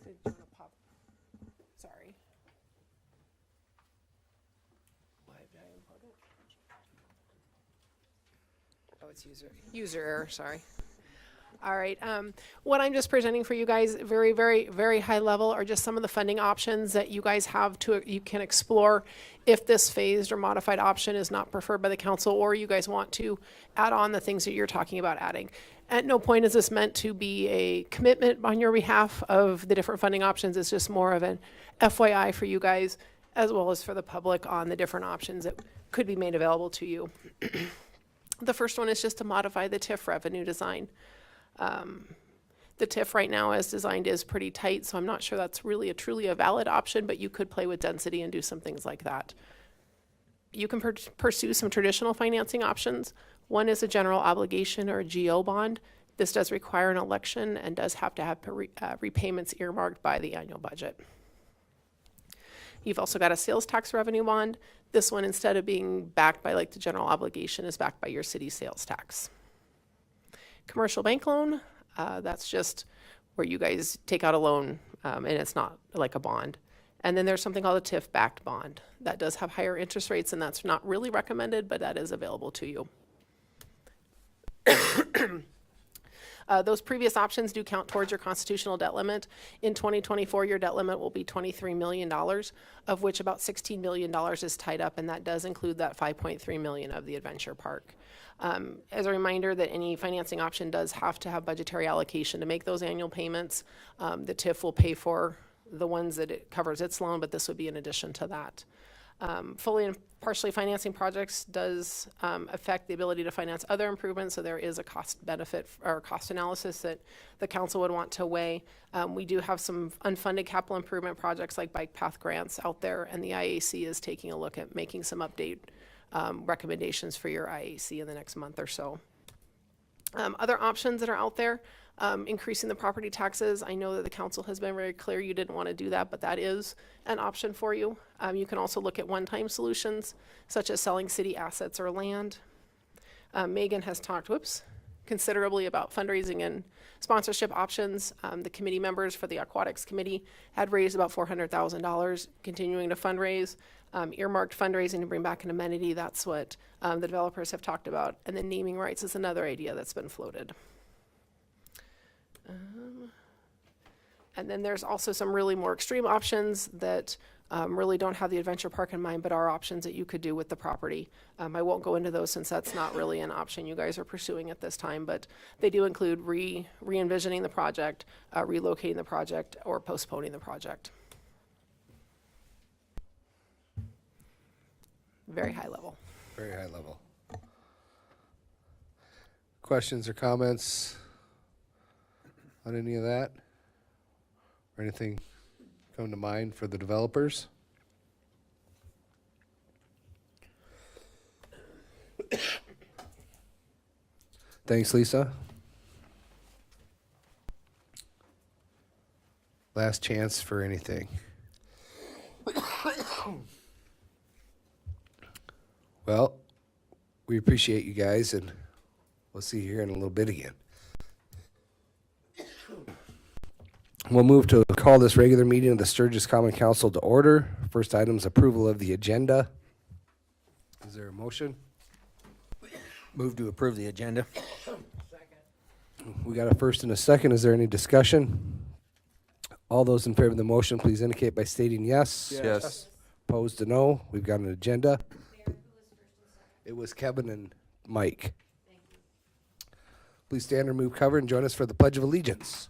you wanna pop? Sorry. Why did I import it? Oh, it's user error, sorry. All right, what I'm just presenting for you guys, very, very, very high level, are just some of the funding options that you guys have you can explore if this phased or modified option is not preferred by the council, or you guys want to add on the things that you're talking about adding. At no point is this meant to be a commitment on your behalf of the different funding options. It's just more of an FYI for you guys, as well as for the public, on the different options that could be made available to you. The first one is just to modify the TIF revenue design. The TIF right now as designed is pretty tight, so I'm not sure that's really truly a valid option, but you could play with density and do some things like that. You can pursue some traditional financing options. One is a general obligation or a GO bond. This does require an election and does have to have repayments earmarked by the annual budget. You've also got a sales tax revenue bond. This one, instead of being backed by like the general obligation, is backed by your city sales tax. Commercial bank loan, that's just where you guys take out a loan and it's not like a bond. And then there's something called a TIF backed bond. That does have higher interest rates, and that's not really recommended, but that is available to you. Those previous options do count towards your constitutional debt limit. In 2024, your debt limit will be $23 million, of which about $16 million is tied up, and that does include that $5.3 million of the adventure park. As a reminder that any financing option does have to have budgetary allocation to make those annual payments. The TIF will pay for the ones that it covers its loan, but this would be in addition to that. Fully and partially financing projects does affect the ability to finance other improvements, so there is a cost benefit or cost analysis that the council would want to weigh. We do have some unfunded capital improvement projects like bike path grants out there, and the IAC is taking a look at making some update recommendations for your IAC in the next month or so. Other options that are out there, increasing the property taxes. I know that the council has been very clear you didn't want to do that, but that is an option for you. You can also look at one-time solutions, such as selling city assets or land. Megan has talked, considerably about fundraising and sponsorship options. The committee members for the aquatics committee had raised about $400,000, continuing to fundraise. Earmarked fundraising to bring back an amenity, that's what the developers have talked about. And then naming rights is another idea that's been floated. And then there's also some really more extreme options that really don't have the adventure park in mind, but are options that you could do with the property. I won't go into those since that's not really an option you guys are pursuing at this time, but they do include re-envisioning the project, relocating the project, or postponing the project. Very high level.
Very high level. Questions or comments on any of that? Or anything come to mind for the developers? Thanks, Lisa. Last chance for anything. Well, we appreciate you guys, and we'll see you here in a little bit again. We'll move to call this regular meeting of the Sturgis Common Council to order. First item is approval of the agenda. Is there a motion?
Move to approve the agenda.
We got a first and a second. Is there any discussion? All those in favor of the motion, please indicate by stating yes.
Yes.
Opposed to no. We've got an agenda. It was Kevin and Mike. Please stand or move cover and join us for the Pledge of Allegiance.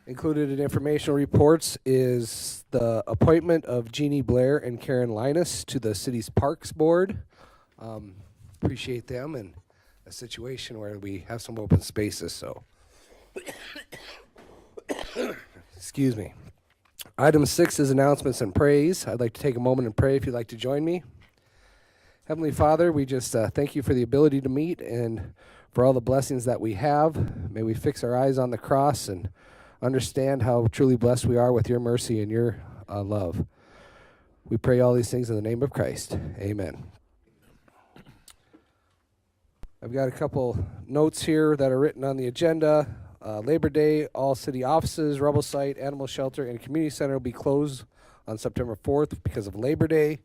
Included in informational reports is the appointment of Jeanie, Blair, and Karen Lynass to the city's Parks Board. Appreciate them in a situation where we have some open spaces, so Excuse me. Item 6 is announcements and praise. I'd like to take a moment and pray if you'd like to join me. Heavenly Father, we just thank you for the ability to meet and for all the blessings that we have. May we fix our eyes on the cross and understand how truly blessed we are with your mercy and your love. We pray all these things in the name of Christ. Amen. I've got a couple notes here that are written on the agenda. Labor Day, all city offices, Rubble Site, Animal Shelter, and Community Center will be closed on September 4th because of Labor Day.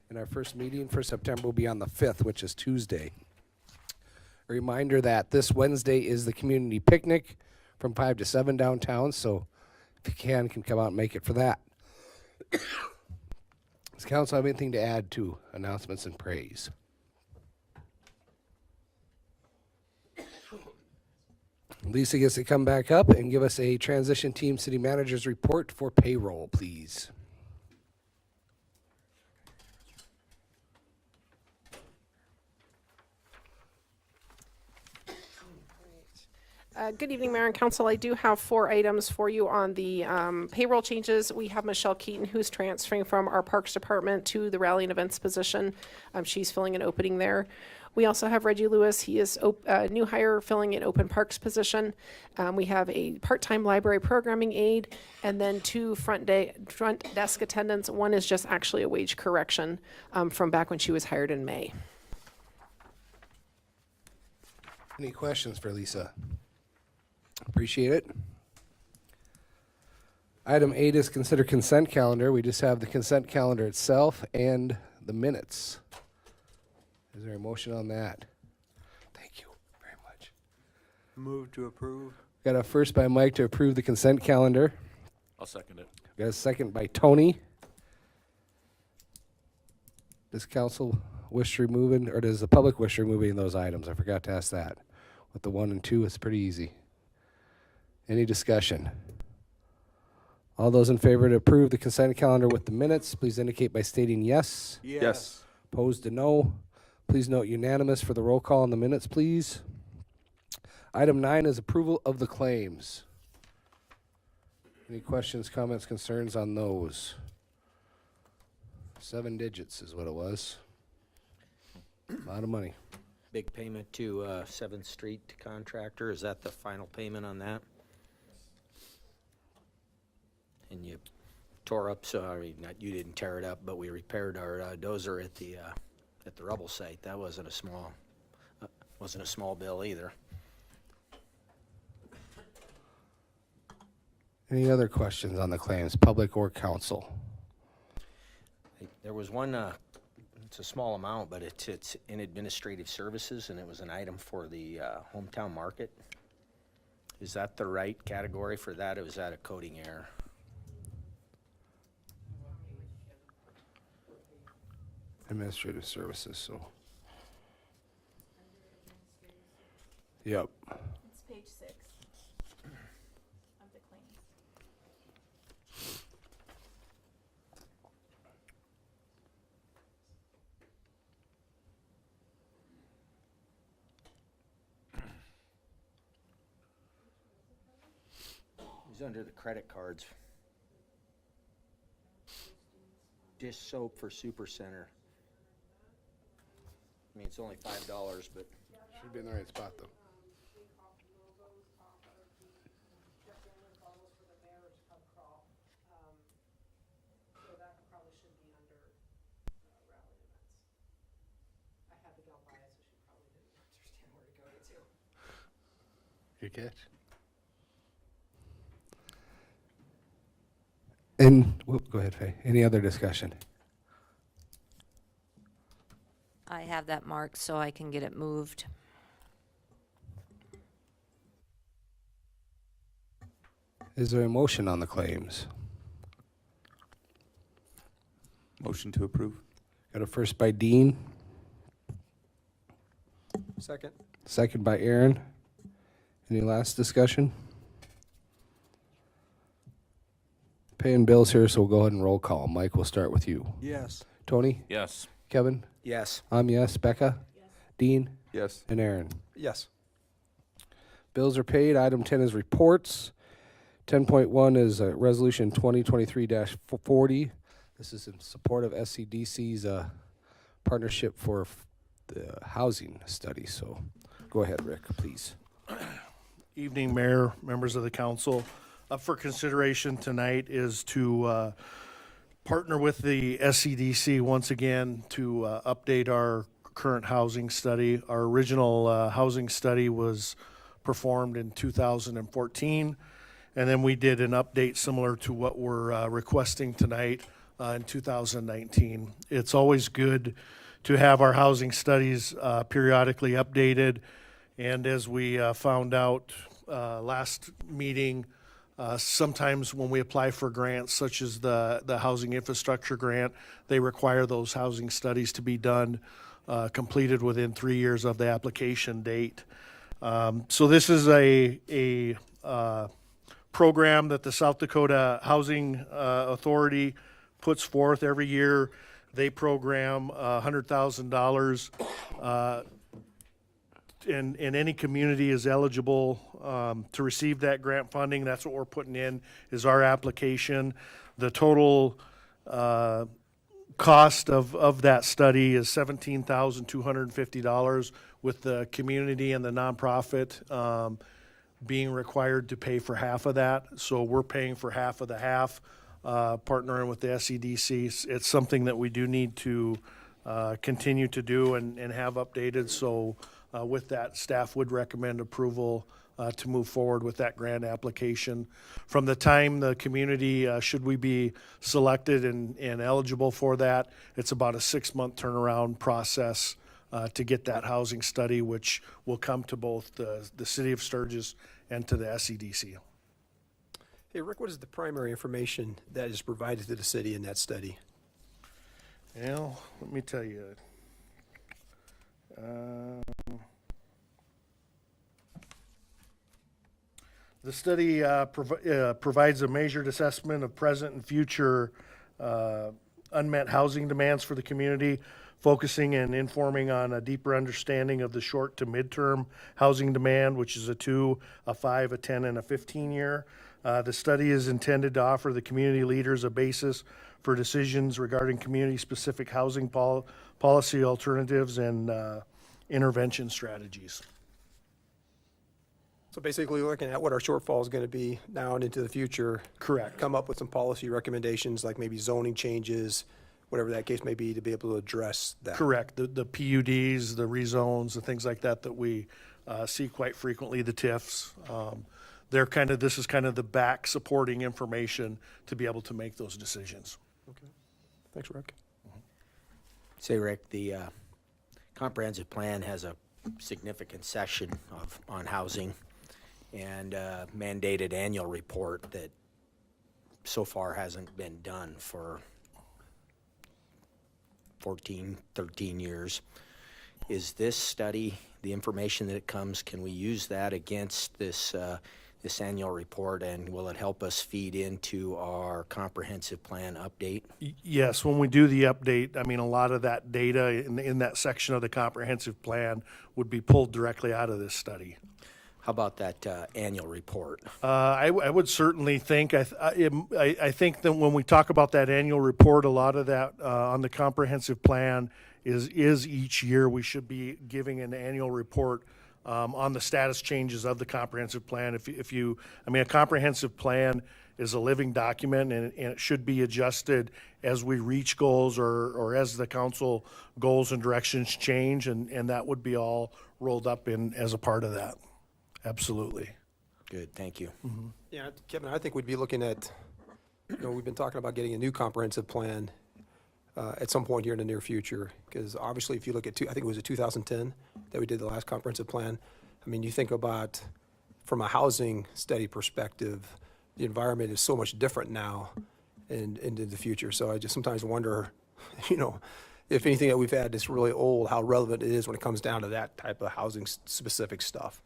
And our first meeting for September will be on the 5th, which is Tuesday. A reminder that this Wednesday is the community picnic from 5 to 7 downtown, so if you can come out and make it for that. Does council have anything to add to announcements and praise? Lisa gets to come back up and give us a transition team city manager's report for payroll, please.
Good evening, Mayor and Council. I do have 4 items for you on the payroll changes. We have Michelle Keaton, who's transferring from our Parks Department to the Rally and Events position. She's filling an opening there. We also have Reggie Lewis. He is a new hire filling an open parks position. We have a part-time library programming aide, and then 2 front desk attendants. One is just actually a wage correction from back when she was hired in May.
Any questions for Lisa? Appreciate it. Item 8 is consider consent calendar. We just have the consent calendar itself and the minutes. Is there a motion on that? Thank you very much.
Move to approve.
Got a first by Mike to approve the consent calendar.
I'll second it.
Got a second by Tony. Does council wish to remove it, or does the public wish to remove those items? I forgot to ask that. With the 1 and 2, it's pretty easy. Any discussion? All those in favor to approve the consent calendar with the minutes, please indicate by stating yes.
Yes.
Opposed to no. Please note unanimous for the roll call on the minutes, please. Item 9 is approval of the claims. Any questions, comments, concerns on those? 7 digits is what it was. A lot of money.
Big payment to 7th Street contractor. Is that the final payment on that? And you tore up, so I mean, you didn't tear it up, but we repaired our dozer at the Rubble Site. That wasn't a small bill either.
Any other questions on the claims, public or council?
There was one, it's a small amount, but it's in administrative services, and it was an item for the hometown market. Is that the right category for that, or was that a coding error?
Administrative services, so. Yep.
It's page 6 of the claims.
It's under the credit cards. Dish soap for Super Center. I mean, it's only $5, but
Should be in the right spot, though.
So that probably should be under Rally Events. I had the gal by it, so she probably didn't understand where to go to.
Good catch. And, go ahead, Faye. Any other discussion?
I have that marked so I can get it moved.
Is there a motion on the claims?
Motion to approve.
Got a first by Dean,
Second?
second by Aaron. Any last discussion? Paying bills here, so we'll go ahead and roll call. Mike, we'll start with you.
Yes.
Tony?
Yes.
Kevin?
yes.
I'm yes. Becca? Dean?
Yes.
And Aaron?
Yes.
Bills are paid. Item 10 is reports. 10.1 is Resolution 2023-40. This is in support of SCDC's partnership for the housing study. So go ahead, Rick, please.
Evening, Mayor, members of the council. Up for consideration tonight is to partner with the SCDC once again to update our current housing study. Our original housing study was performed in 2014, and then we did an update similar to what we're requesting tonight in 2019. It's always good to have our housing studies periodically updated, and as we found out last meeting, sometimes when we apply for grants such as the housing infrastructure grant, they require those housing studies to be done, completed within 3 years of the application date. So this is a program that the South Dakota Housing Authority puts forth every year. They program $100,000 and any community is eligible to receive that grant funding. That's what we're putting in is our application. The total cost of that study is $17,250, with the community and the nonprofit being required to pay for half of that. So we're paying for half of the half, partnering with the SCDC. It's something that we do need to continue to do and have updated. So with that, staff would recommend approval to move forward with that grant application. From the time the community, should we be selected and eligible for that, it's about a 6-month turnaround process to get that housing study, which will come to both the city of Sturgis and to the SCDC.
Hey, Rick, what is the primary information that is provided to the city in that study?
Well, let me tell you. The study provides a measured assessment of present and future unmet housing demands for the community, focusing and informing on a deeper understanding of the short to midterm housing demand, which is a 2, a 5, a 10, and a 15-year. The study is intended to offer the community leaders a basis for decisions regarding community-specific housing policy alternatives and intervention strategies.
So basically looking at what our shortfall is going to be now and into the future.
Correct.
Come up with some policy recommendations, like maybe zoning changes, whatever that case may be, to be able to address that.
Correct. The PUDs, the rezones, the things like that we see quite frequently, the TIFs. This is kind of the back supporting information to be able to make those decisions.
Okay. Thanks, Rick.
Say, Rick, the comprehensive plan has a significant section on housing and mandated annual report that so far hasn't been done for 14, 13 years. Is this study, the information that it comes, can we use that against this this annual report, and will it help us feed into our comprehensive plan update?
Yes, when we do the update, I mean, a lot of that data in that section of the comprehensive plan would be pulled directly out of this study.
How about that annual report?
I would certainly think, I think that when we talk about that annual report, a lot of that on the comprehensive plan is each year we should be giving an annual report on the status changes of the comprehensive plan. A comprehensive plan is a living document, and it should be adjusted as we reach goals or as the council goals and directions change, and that would be all rolled up in as a part of that. Absolutely.
Good, thank you.
Mm-hmm.
Yeah, Kevin, I think we'd be looking at, we've been talking about getting a new comprehensive plan at some point here in the near future, because obviously if you look at, I think it was 2010 that we did the last comprehensive plan. I mean, you think about, from a housing study perspective, the environment is so much different now and into the future. So I just sometimes wonder, if anything that we've had that's really old, how relevant it is when it comes down to that type of housing specific stuff.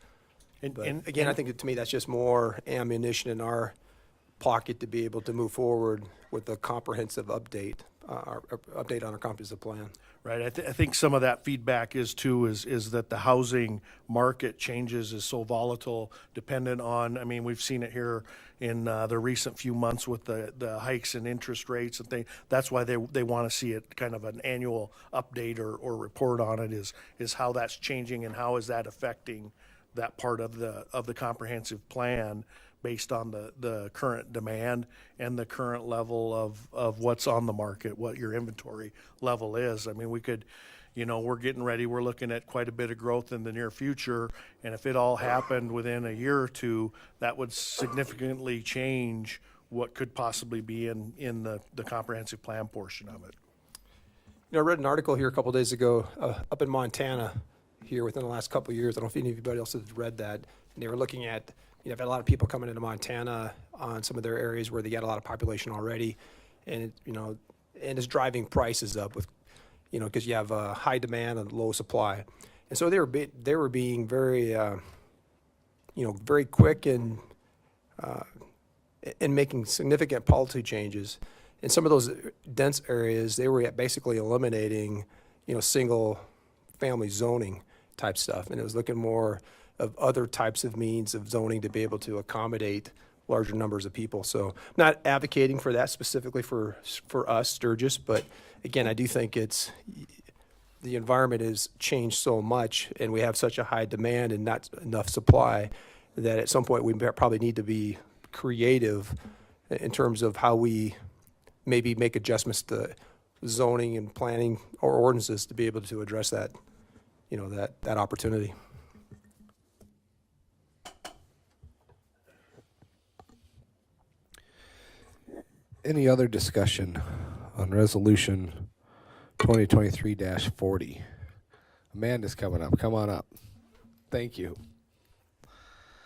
But again, I think that to me that's just more ammunition in our pocket to be able to move forward with a comprehensive update, update on our comprehensive plan.
Right, I think some of that feedback is that the housing market changes is so volatile, dependent on, I mean, we've seen it here in the recent few months with the hikes in interest rates and things. That's why they want to see it kind of an annual update or report on it is how that's changing and how is that affecting that part of the comprehensive plan based on the current demand and the current level of what's on the market, what your inventory level is. I mean, we could, we're getting ready, we're looking at quite a bit of growth in the near future, and if it all happened within a year or two, that would significantly change what could possibly be in the comprehensive plan portion of it.
I read an article here a couple days ago up in Montana here within the last couple of years. I don't know if anybody else has read that. And they were looking at, I've had a lot of people coming into Montana on some of their areas where they got a lot of population already, and and it's driving prices up with, because you have high demand and low supply, and so they were being very, very quick and making significant policy changes. In some of those dense areas, they were basically eliminating, single family zoning type stuff, and it was looking more of other types of means of zoning to be able to accommodate larger numbers of people. So I'm not advocating for that specifically for us, Sturgis, but again, I do think the environment has changed so much and we have such a high demand and not enough supply that at some point we probably need to be creative in terms of how we maybe make adjustments to zoning and planning or ordinances to be able to address that, that opportunity.
Any other discussion on resolution 2023-40? Amanda's coming up. Come on up. Thank you.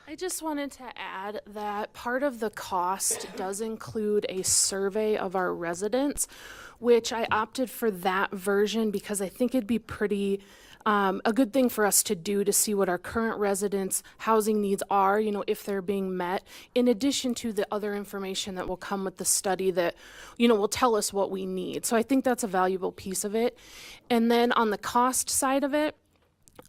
I just wanted to add that part of the cost does include a survey of our residents, which I opted for that version because I think it'd be pretty a good thing for us to do to see what our current residents' housing needs are, if they're being met, in addition to the other information that will come with the study that, will tell us what we need. So I think that's a valuable piece of it. And then on the cost side of it,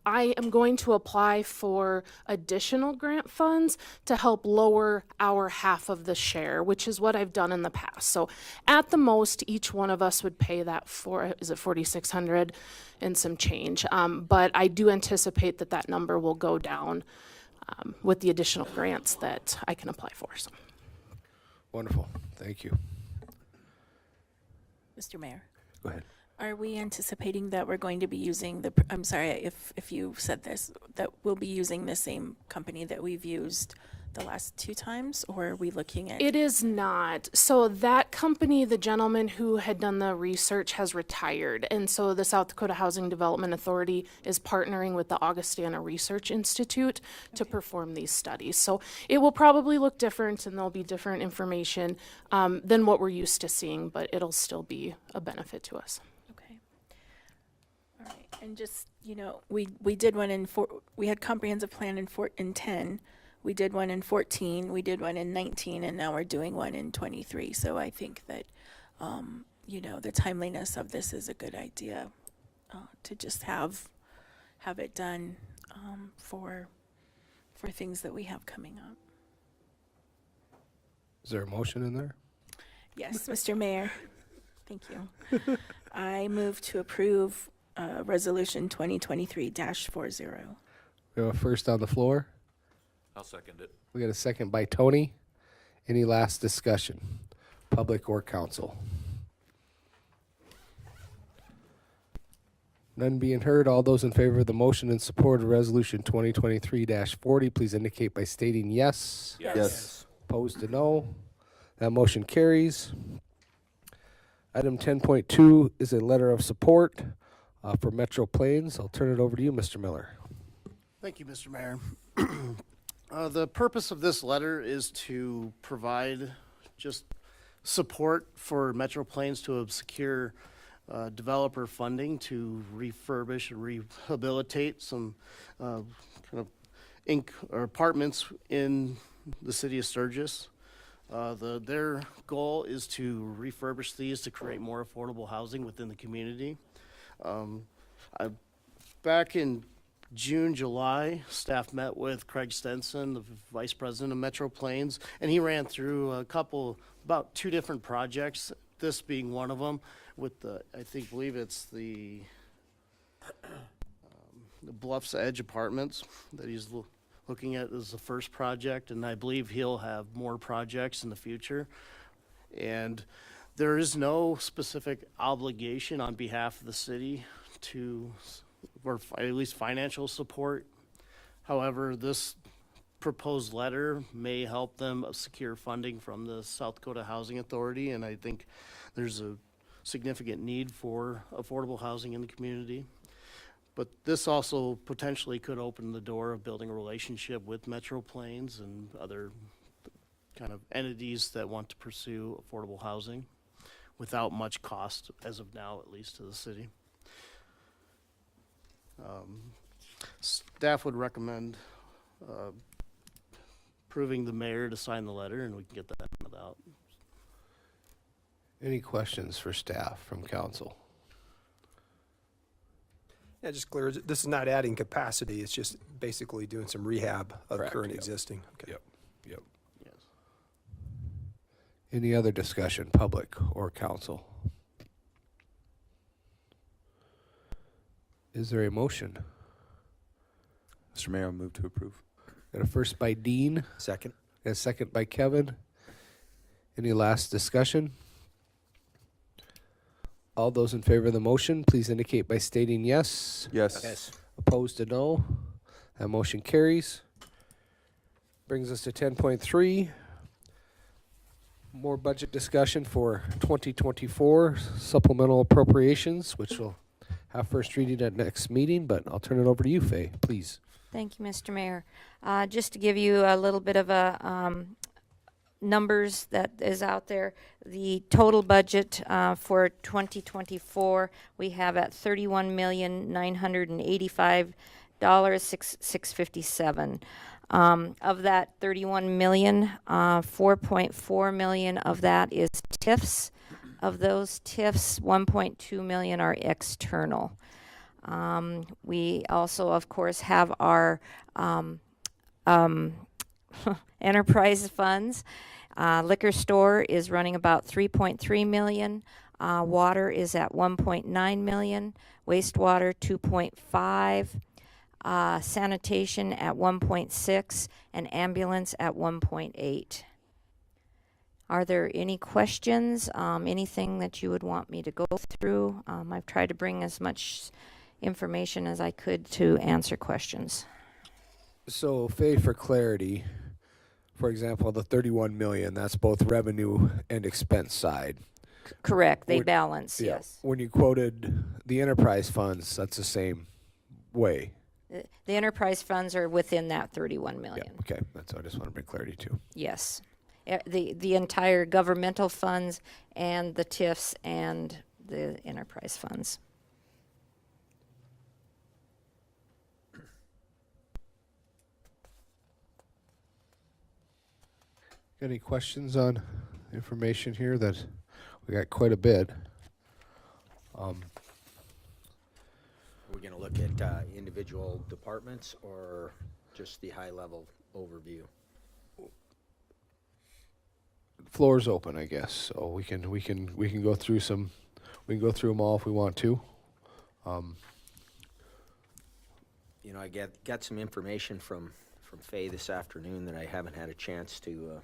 I am going to apply for additional grant funds to help lower our half of the share, which is what I've done in the past. So at the most, each one of us would pay that for, is it $4,600 and some change? But I do anticipate that number will go down with the additional grants that I can apply for. So.
Wonderful. Thank you.
Mr. Mayor.
Go ahead.
Are we anticipating that we're going to be using I'm sorry if you said this, that we'll be using the same company that we've used the last 2 times, or are we looking at?
It is not. So that company, the gentleman who had done the research has retired. And so the South Dakota Housing Development Authority is partnering with the Augustana Research Institute to perform these studies. So it will probably look different and there'll be different information than what we're used to seeing, but it'll still be a benefit to us.
All right, and just, we did one we had comprehensive plan in 10, we did one in 14, we did one in 19, and now we're doing one in 23. So I think that, the timeliness of this is a good idea to just have it done for things that we have coming up.
Is there a motion in there?
Yes, Mr. Mayor. Thank you. I move to approve Resolution 2023-40.
We have a first on the floor.
I'll second it.
We got a second by Tony. Any last discussion? Public or council? None being heard. All those in favor of the motion in support of resolution 2023-40, please indicate by stating yes.
Yes.
Opposed to no. That motion carries. Item 10.2 is a letter of support for Metro Plains. I'll turn it over to you, Mr. Miller.
Thank you, Mr. Mayor. The purpose of this letter is to provide just support for Metro Plains to secure developer funding to refurbish and rehabilitate some apartments in the city of Sturgis. Their goal is to refurbish these to create more affordable housing within the community. Back in June, July, staff met with Craig Stenson, the Vice President of Metro Plains, and he ran through about 2 different projects, this being one of them, with believe it's the Bluffs Edge Apartments that he's looking at as the first project, and I believe he'll have more projects in the future. And there is no specific obligation on behalf of the city or at least financial support. However, this proposed letter may help them secure funding from the South Dakota Housing Authority, and I think there's a significant need for affordable housing in the community. But this also potentially could open the door of building a relationship with Metro Plains and other kind of entities that want to pursue affordable housing without much cost, as of now, at least to the city. Staff would recommend approving the mayor to sign the letter, and we can get that out.
Any questions for staff from council?
Yeah, just clear, this is not adding capacity, it's just basically doing some rehab of
Correct,
current
yep.
existing. Okay.
Yep.
Yes.
Any other discussion, public or council? Is there a motion?
Mr. Mayor, I'll move to approve.
Got a first by Dean,
Second?
got a second by Kevin. Any last discussion? All those in favor of the motion, please indicate by stating yes.
Yes.
Yes.
Opposed to no. That motion carries. Brings us to 10.3. More budget discussion for 2024 supplemental appropriations, which will have first reading at next meeting, but I'll turn it over to you, Faye, please.
Thank you, Mr. Mayor. Just to give you a little bit of a numbers that is out there, the total budget for 2024 we have at $31,985,657. Of that $31 million, $4.4 million of that is TIFs. Of those TIFs, $1.2 million are external. We also, of course, have our enterprise funds. Liquor store is running about $3.3 million. Water is at $1.9 million. Wastewater, $2.5. Sanitation at $1.6, and ambulance at $1.8. Are there any questions? Anything that you would want me to go through? I've tried to bring as much information as I could to answer questions.
So, Faye, for clarity, for example, the 31 million, that's both revenue and expense side.
Correct. They
When-
balance,
Yeah.
yes.
When you quoted the enterprise funds, that's the same way.
The enterprise funds are within that 31 million.
Yeah, okay. That's, I just want to bring clarity to.
Yes. The entire governmental funds and the TIFs and the enterprise funds.
Any questions on information here? That we got quite a bit.
We're going to look at individual departments or just the high-level overview?
Floor's open, I guess. So we can go through some. We can go through them all if we want to.
You know, I got some information from Faye this afternoon that I haven't had a chance to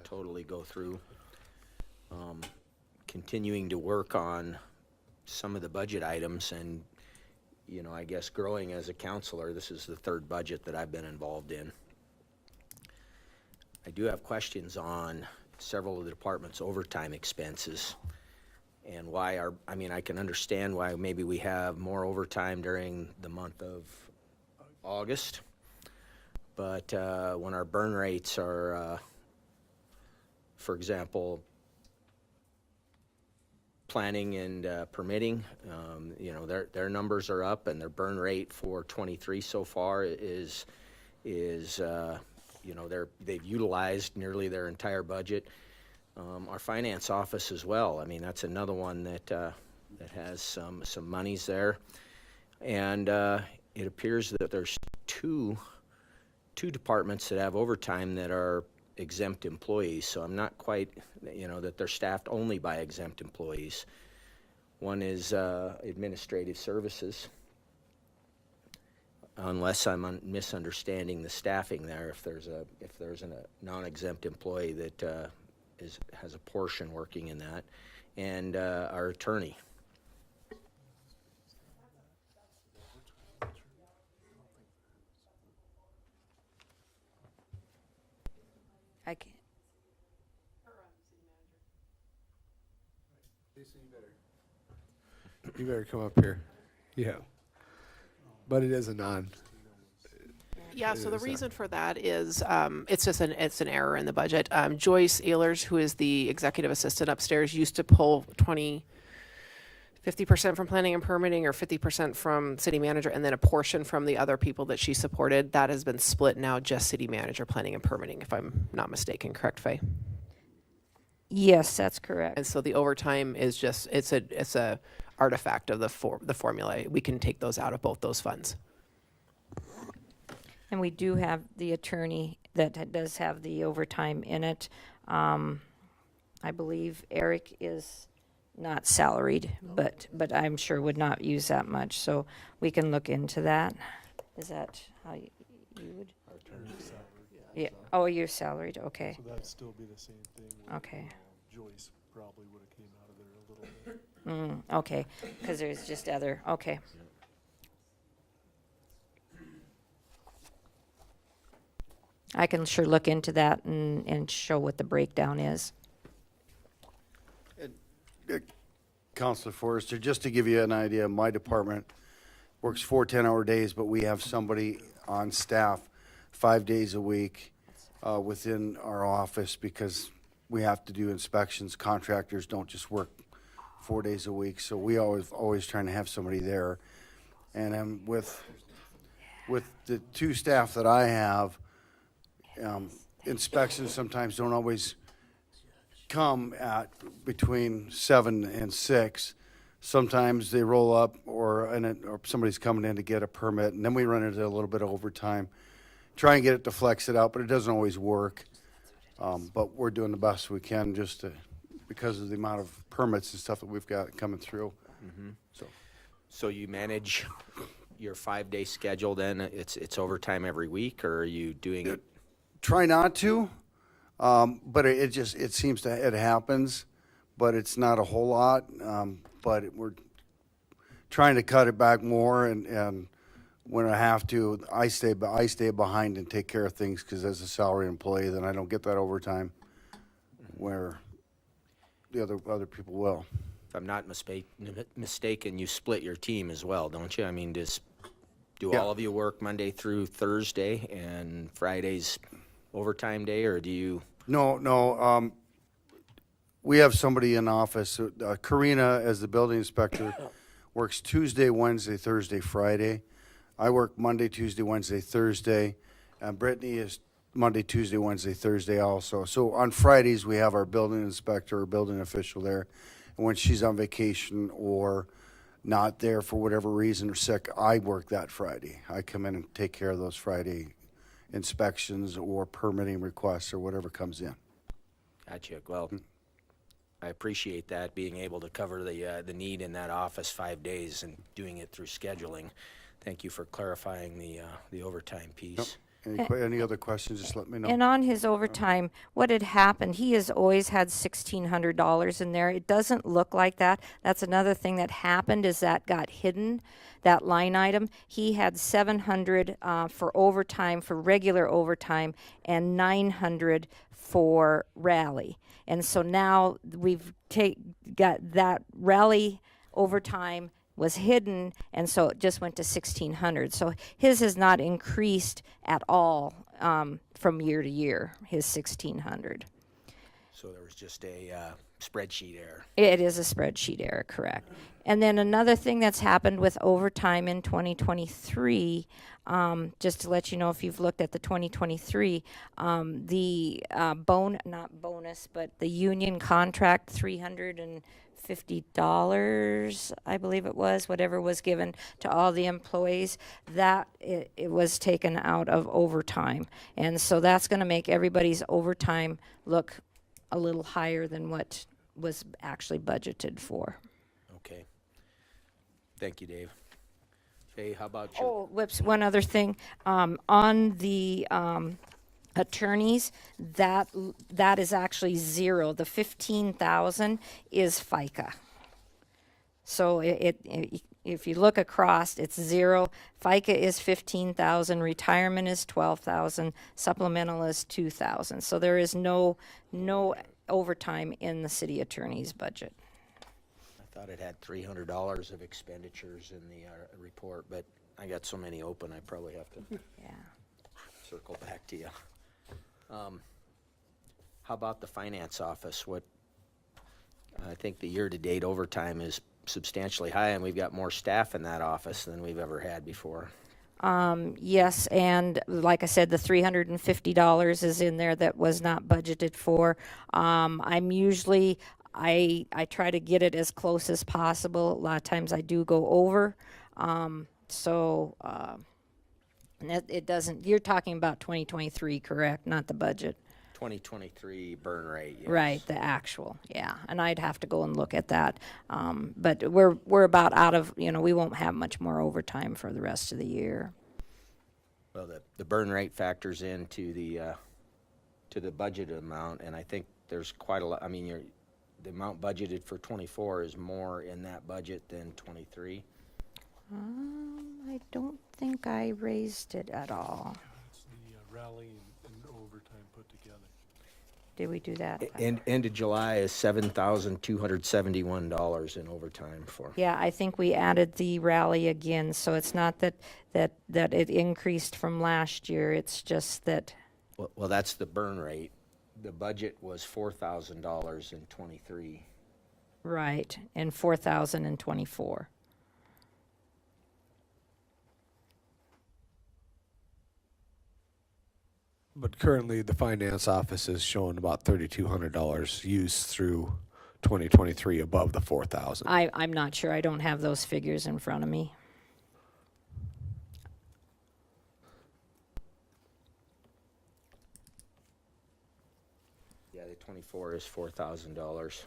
totally go through. Continuing to work on some of the budget items, and you know, I guess growing as a counselor, this is the third budget that I've been involved in. I do have questions on several of the department's overtime expenses and why I can understand why maybe we have more overtime during the month of August, but when our burn rates are, for example, planning and permitting, you know, their numbers are up, and their burn rate for 23 so far is you know, they've utilized nearly their entire budget. Our finance office as well. I mean, that's another one that has some monies there. And it appears that there's two departments that have overtime that are exempt employees. So I'm not quite, you know, that they're staffed only by exempt employees. One is administrative services. Unless I'm misunderstanding the staffing there, if there's a non-exempt employee that has a portion working in that, and our attorney.
I can't.
You better come up here. Yeah. But it is a non.
Yeah, so the reason for that is it's an error in the budget. Joyce Ehlers, who is the executive assistant upstairs, used to pull 50% from planning and permitting or 50% from city manager and then a portion from the other people that she supported. That has been split now, just city manager, planning and permitting, if I'm not mistaken. Correct, Faye?
Yes, that's correct.
And so the overtime is just, it's a artifact of the formula. We can take those out of both those funds.
And we do have the attorney that does have the overtime in it. I believe Eric is not salaried, but I'm sure would not use that much. So we can look into that. Is that how you would?
Our attorney's salary.
Yeah. Oh, you're salaried. Okay.
So that'd still be the same thing. With,
Okay.
Joyce probably would have came out of there a little bit.
Okay. Because there's just other. Okay. I can sure look into that and show what the breakdown is.
Councilor Forrester, just to give you an idea, my department works 4 10-hour days, but we have somebody on staff 5 days a week within our office because we have to do inspections. Contractors don't just work 4 days a week, so we always trying to have somebody there. And with the 2 staff that I have, inspections sometimes don't always come at between 7 and 6. Sometimes they roll up or somebody's coming in to get a permit, and then we run into a little bit of overtime. Try and get it to flex it out, but it doesn't always work. But we're doing the best we can just because of the amount of permits and stuff that we've got coming through.
Mm-hmm. So you manage your 5-day schedule then? It's overtime every week, or are you doing it?
Try not to, but it seems to, it happens, but it's not a whole lot. But we're trying to cut it back more, and when I have to, I stay behind and take care of things because as a salary employee, then I don't get that overtime where the other people will.
If I'm not mistaken, you split your team as well, don't you? I mean, do all of you work Monday through Thursday and Friday's overtime day, or do you?
No. We have somebody in office. Karina, as the building inspector, works Tuesday, Wednesday, Thursday, Friday. I work Monday, Tuesday, Wednesday, Thursday, and Brittany is Monday, Tuesday, Wednesday, Thursday also. So on Fridays, we have our building inspector or building official there. And when she's on vacation or not there for whatever reason or sick, I work that Friday. I come in and take care of those Friday inspections or permitting requests or whatever comes in.
Gotcha. Well, I appreciate that, being able to cover the need in that office 5 days and doing it through scheduling. Thank you for clarifying the overtime piece.
Any other questions, just let me know.
And on his overtime, what had happened, he has always had $1,600 in there. It doesn't look like that. That's another thing that happened, is that got hidden, that line item. He had $700 for overtime, for regular overtime, and $900 for rally. And so now we've got that rally overtime was hidden, and so it just went to $1,600. So his has not increased at all from year to year, his $1,600.
So there was just a spreadsheet error.
It is a spreadsheet error, correct. And then another thing that's happened with overtime in 2023, just to let you know if you've looked at the 2023, the not bonus, but the union contract, $350, I believe it was, whatever was given to all the employees, that it was taken out of overtime. And so that's going to make everybody's overtime look a little higher than what was actually budgeted for.
Okay. Thank you, Dave. Hey, how about you?
Oh, whoops, one other thing. On the attorneys, that is actually zero. The 15,000 is FICA. So if you look across, it's zero. FICA is 15,000, retirement is 12,000, supplemental is 2,000. So there is no overtime in the city attorney's budget.
I thought it had $300 of expenditures in the report, but I got so many open, I probably have to circle back to you. How about the finance office? I think the year-to-date overtime is substantially high, and we've got more staff in that office than we've ever had before.
Yes, and like I said, the $350 is in there that was not budgeted for. I'm usually, I try to get it as close as possible. A lot of times I do go over. And it doesn't, you're talking about 2023, correct? Not the budget.
2023 burn rate, yes.
Right, the actual, yeah. And I'd have to go and look at that. But we're about out of, we won't have much more overtime for the rest of the year.
Well, the burn rate factors into the budget amount, and I think there's quite a lot. I mean, the amount budgeted for 24 is more in that budget than 23.
I don't think I raised it at all.
It's the rally and overtime put together.
Did we do that?
End of July is $7,271 in overtime for.
Yeah, I think we added the rally again, so it's not that it increased from last year, it's just that.
Well, that's the burn rate. The budget was $4,000 in 23.
Right, and 4,024.
But currently, the finance office is showing about $3,200 used through 2023 above the 4,000.
I'm not sure. I don't have those figures in front of me.
Yeah, the 24 is $4,000.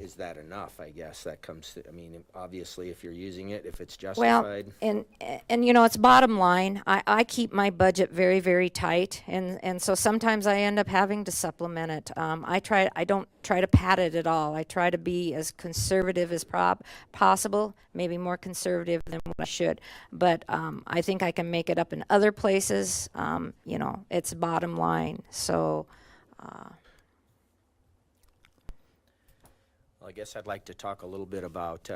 Is that enough? I guess that comes to, I mean, obviously if you're using it, if it's justified.
Well, and it's bottom line. I keep my budget very, very tight, and so sometimes I end up having to supplement it. I don't try to pad it at all. I try to be as conservative as possible, maybe more conservative than what I should. But I think I can make it up in other places. It's bottom line. So.
Well, I guess I'd like to talk a little bit about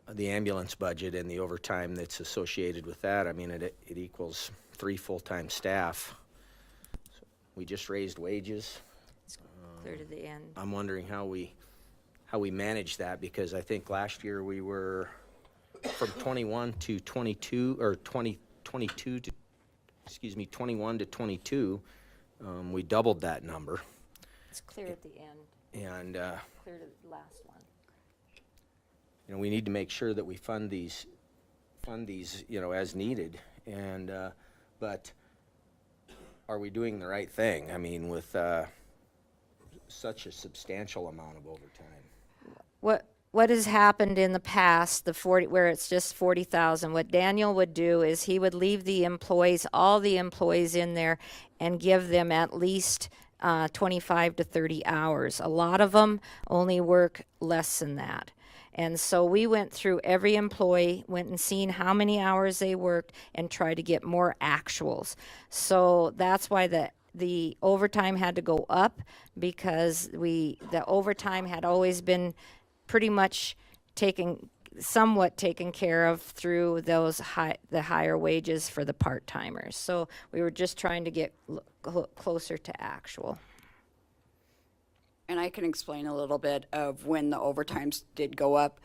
the ambulance budget and the overtime that's associated with that. I mean, it equals 3 full-time staff. So we just raised wages.
It's clear to the end.
I'm wondering how we manage that, because I think last year we were from 21 to 22, or 21 to 22. We doubled that number.
It's clear at the end.
And
Clear to the last one.
we need to make sure that we fund these as needed. And but are we doing the right thing? I mean, with such a substantial amount of overtime.
What has happened in the past, where it's just 40,000, what Daniel would do is he would leave all the employees in there and give them at least 25 to 30 hours. A lot of them only work less than that. And so we went through every employee, went and seen how many hours they worked, and tried to get more actuals. So that's why the overtime had to go up, because the overtime had always been pretty much somewhat taken care of through the higher wages for the part-timers. So we were just trying to get closer to actual.
And I can explain a little bit of when the overtimes did go up.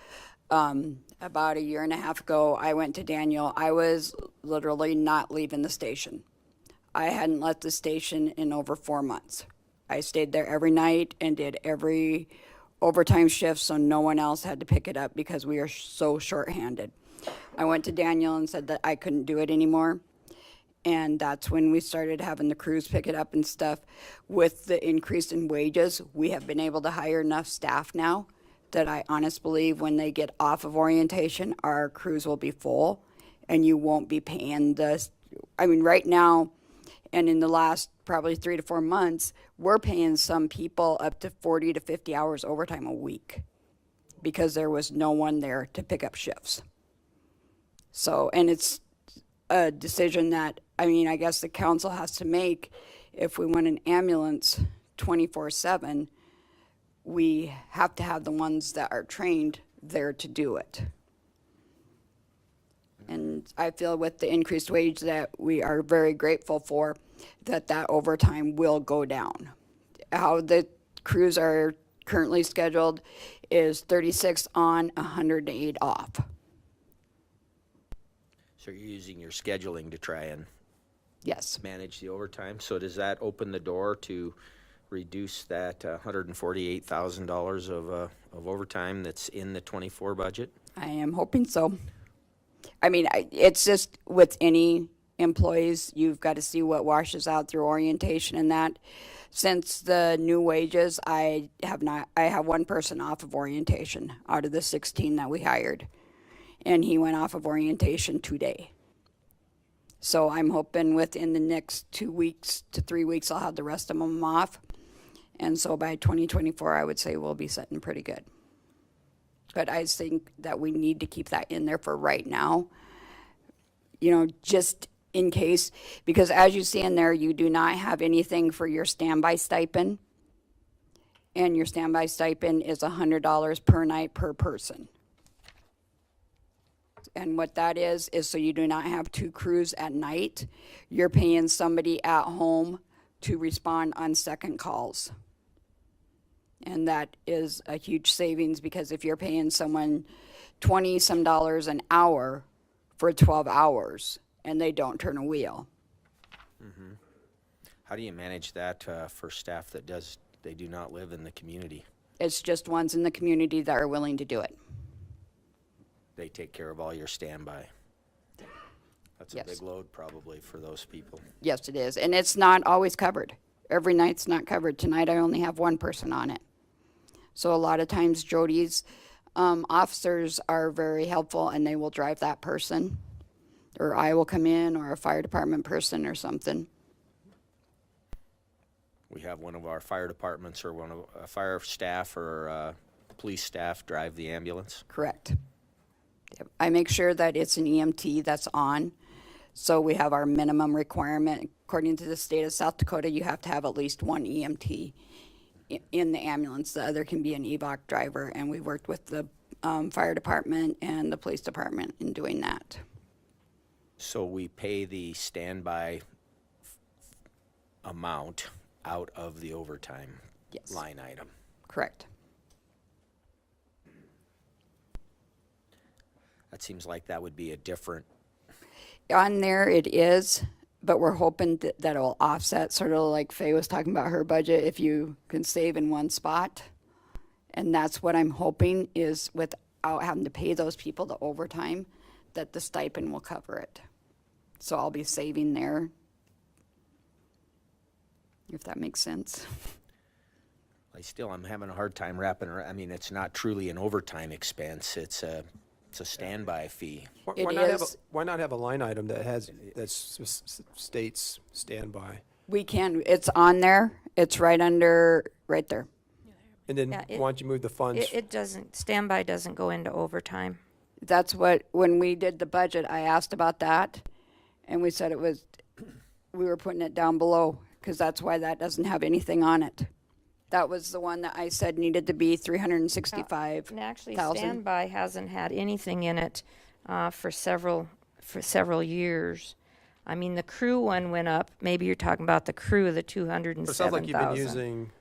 About a year and a half ago, I went to Daniel. I was literally not leaving the station. I hadn't left the station in over 4 months. I stayed there every night and did every overtime shift so no one else had to pick it up because we are so shorthanded. I went to Daniel and said that I couldn't do it anymore. And that's when we started having the crews pick it up and stuff. With the increase in wages, we have been able to hire enough staff now that I honestly believe when they get off of orientation, our crews will be full and you won't be paying right now, and in the last probably 3 to 4 months, we're paying some people up to 40 to 50 hours overtime a week because there was no one there to pick up shifts. So, and it's a decision that, I guess the council has to make. If we want an ambulance 24/7, we have to have the ones that are trained there to do it. And I feel with the increased wage that we are very grateful for, that overtime will go down. How the crews are currently scheduled is 36 on, 108 off.
So you're using your scheduling to try and
Yes.
manage the overtime. So does that open the door to reduce that $148,000 of overtime that's in the 24 budget?
I am hoping so. It's just with any employees, you've got to see what washes out through orientation and that. Since the new wages, I have one person off of orientation out of the 16 that we hired. And he went off of orientation today. So I'm hoping within the next 2 weeks to 3 weeks, I'll have the rest of them off. And so by 2024, I would say we'll be sitting pretty good. But I think that we need to keep that in there for right now, just in case, because as you see in there, you do not have anything for your standby stipend. And your standby stipend is $100 per night per person. And what that is so you do not have 2 crews at night. You're paying somebody at home to respond on second calls. And that is a huge savings because if you're paying someone $20-some an hour for 12 hours and they don't turn a wheel.
Mm-hmm. How do you manage that for staff that they do not live in the community?
It's just ones in the community that are willing to do it.
They take care of all your standby. That's a
Yes.
big load probably for those people.
Yes, it is. And it's not always covered. Every night's not covered. Tonight I only have one person on it. So a lot of times Jody's officers are very helpful and they will drive that person. Or I will come in, or a fire department person or something.
We have one of our fire departments or one of a fire staff or police staff drive the ambulance.
Correct. Yep. I make sure that it's an EMT that's on. So we have our minimum requirement. According to the state of South Dakota, you have to have at least one EMT in the ambulance. The other can be an EVOC driver, and we worked with the fire department and the police department in doing that.
So we pay the standby amount out of the overtime
Yes.
line item.
Correct.
That seems like that would be a different.
On there it is, but we're hoping that it'll offset, sort of like Faye was talking about her budget, if you can save in one spot. And that's what I'm hoping is without having to pay those people the overtime, that the stipend will cover it. So I'll be saving there, if that makes sense.
I'm having a hard time wrapping around. I mean, it's not truly an overtime expense. It's a standby fee.
Why not have a line item that states standby?
We can, it's on there, it's right there.
And then
Yeah,
why don't you move the funds?
It doesn't, standby doesn't go into overtime.
That's when we did the budget, I asked about that, and we said we were putting it down below, because that's why that doesn't have anything on it. That was the one that I said needed to be $365,000.
And actually, standby hasn't had anything in it for several years. I mean, the crew one went up. Maybe you're talking about the crew, the $207,000.
It sounds like you've been using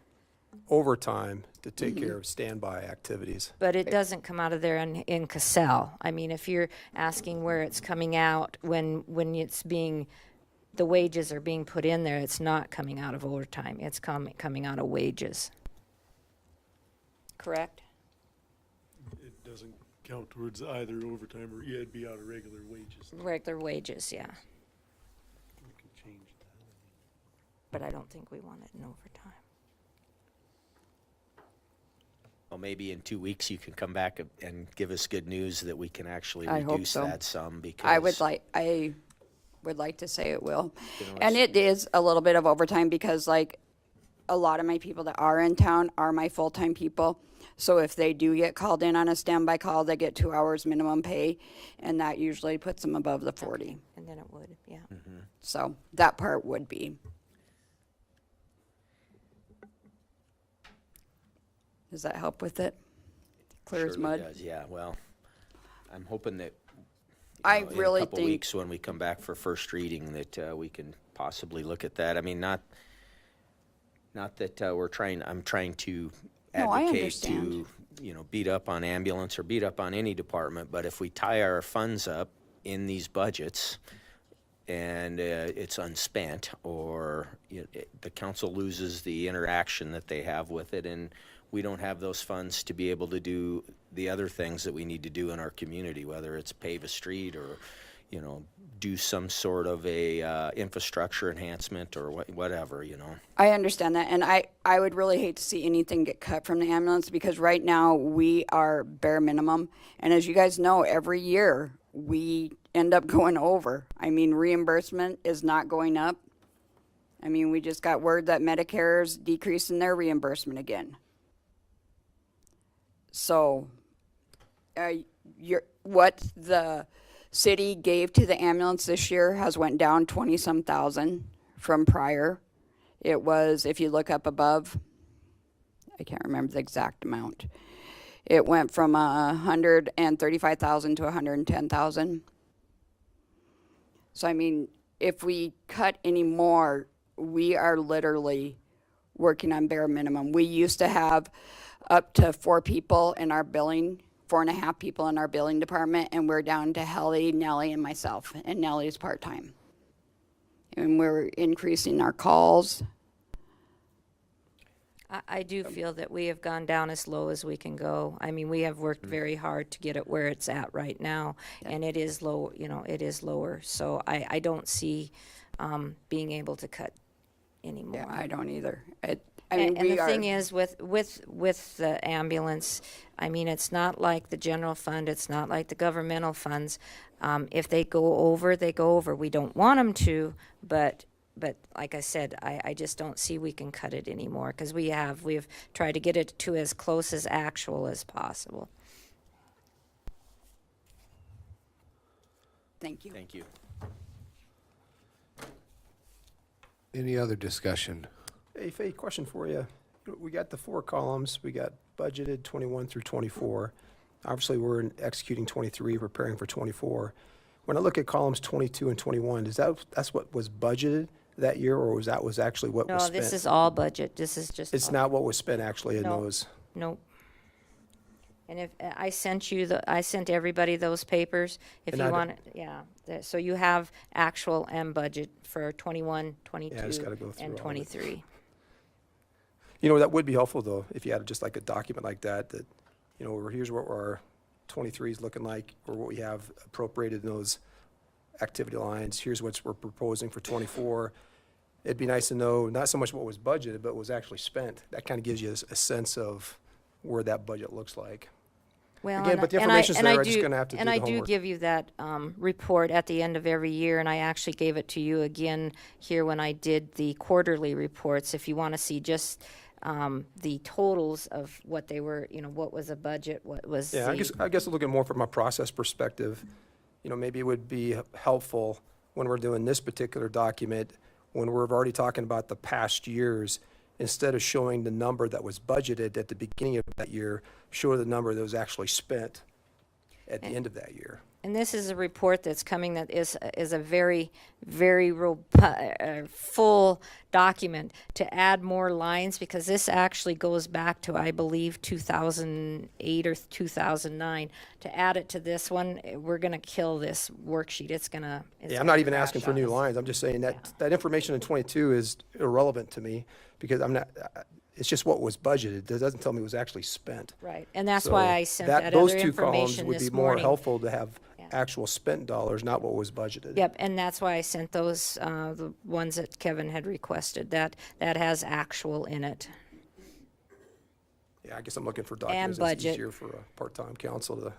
overtime to take care of standby activities.
But it doesn't come out of there in Cassell. I mean, if you're asking where it's coming out when it's being, the wages are being put in there, it's not coming out of overtime. It's coming out of wages. Correct?
It doesn't count towards either overtime or, yeah, it'd be out of regular wages.
Regular wages, yeah.
We can change that.
But I don't think we want it in overtime.
Well, maybe in 2 weeks you can come back and give us good news that we can actually
I hope
reduce
so.
that sum, because.
I would like to say it will.
You know,
And it is a little bit of overtime because like a lot of my people that are in town are my full-time people. So if they do get called in on a standby call, they get 2 hours minimum pay, and that usually puts them above the 40.
And then it would, yeah.
So that part would be. Does that help with it? Clear as
Surely
mud?
does, yeah, well, I'm hoping that,
I
in a
really
couple
think,
weeks when we come back for first reading that we can possibly look at that. I mean, not that I'm trying to
No, I
advocate
understand.
to, beat up on ambulance or beat up on any department, but if we tie our funds up in these budgets and it's unspent, or the council loses the interaction that they have with it, and we don't have those funds to be able to do the other things that we need to do in our community, whether it's pave a street or, do some sort of a infrastructure enhancement or whatever.
I understand that, and I would really hate to see anything get cut from the ambulance because right now we are bare minimum. And as you guys know, every year we end up going over. I mean, reimbursement is not going up. I mean, we just got word that Medicare's decreasing their reimbursement again. So, what the city gave to the ambulance this year has went down 20-some thousand from prior. It was, if you look up above, I can't remember the exact amount. It went from 135,000 to 110,000. So I mean, if we cut any more, we are literally working on bare minimum. We used to have up to 4 people in our billing, 4.5 people in our billing department, and we're down to Helly, Nellie, and myself, and Nellie's part-time. And we're increasing our calls.
I do feel that we have gone down as low as we can go. I mean, we have worked very hard to get it where it's at right now, and it is low, it is lower. So I don't see being able to cut anymore.
Yeah, I don't either.
And the thing is, with the ambulance, I mean, it's not like the general fund. It's not like the governmental funds. If they go over, they go over. We don't want them to, but like I said, I just don't see we can cut it anymore because we've tried to get it to as close as actual as possible.
Thank you.
Thank you.
Any other discussion?
Hey, Faye, question for you. We got the 4 columns. We got budgeted 21 through 24. Obviously, we're executing 23, preparing for 24. When I look at columns 22 and 21, that's what was budgeted that year, or was actually what was spent?
No, this is all budget. This is just.
It's not what was spent actually in those.
Nope. And if I sent everybody those papers, if
And
you want, so you have actual and budget for 21, 22,
I just gotta go through
and
all of it.
23.
That would be helpful though, if you had just like a document like that, here's what our 23 is looking like, or what we have appropriated in those activity lines. Here's what we're proposing for 24. It'd be nice to know not so much what was budgeted, but what was actually spent. That kind of gives you a sense of where that budget looks like.
Well,
Again, but the information's there, I'm just gonna have to do
and
the
I do
homework.
give you that report at the end of every year, and I actually gave it to you again here when I did the quarterly reports. If you want to see just the totals of what they were, what was a budget, what was.
Yeah, I guess looking more from a process perspective, maybe it would be helpful when we're doing this particular document, when we're already talking about the past years, instead of showing the number that was budgeted at the beginning of that year, show the number that was actually spent at the end of that year.
And this is a report that's coming that is a very, very full document to add more lines, because this actually goes back to, I believe, 2008 or 2009. To add it to this one, we're going to kill this worksheet. It's
Yeah, I'm not even asking for new lines. I'm just saying that that information in 22 is irrelevant to me because it's just what was budgeted. It doesn't tell me it was actually spent.
Right, and that's
So
why I sent that other
those two columns
information
would be
this
more
morning.
helpful to have actual spent dollars, not what was budgeted.
Yep, and that's why I sent those, the ones that Kevin had requested. That has actual in it.
Yeah, I guess I'm looking for documents that's
budget.
easier for a part-time council to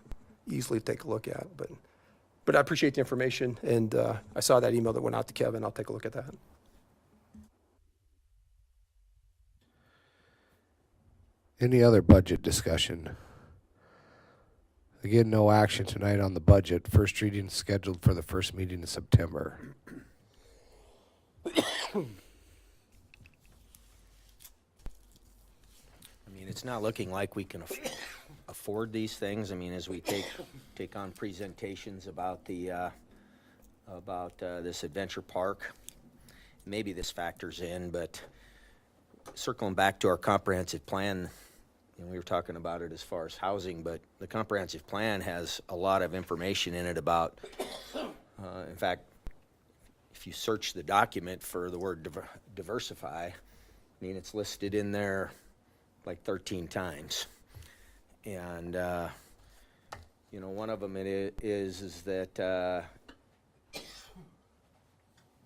easily take a look at. But I appreciate the information, and I saw that email that went out to Kevin. I'll take a look at that.
Any other budget discussion? Again, no action tonight on the budget. First reading is scheduled for the first meeting in September.
I mean, it's not looking like we can afford these things. I mean, as we take on presentations about this adventure park, maybe this factors in, but circling back to our comprehensive plan, and we were talking about it as far as housing, but the comprehensive plan has a lot of information in it about, in fact, if you search the document for the word diversify, I mean, it's listed in there like 13 times. And, one of them is that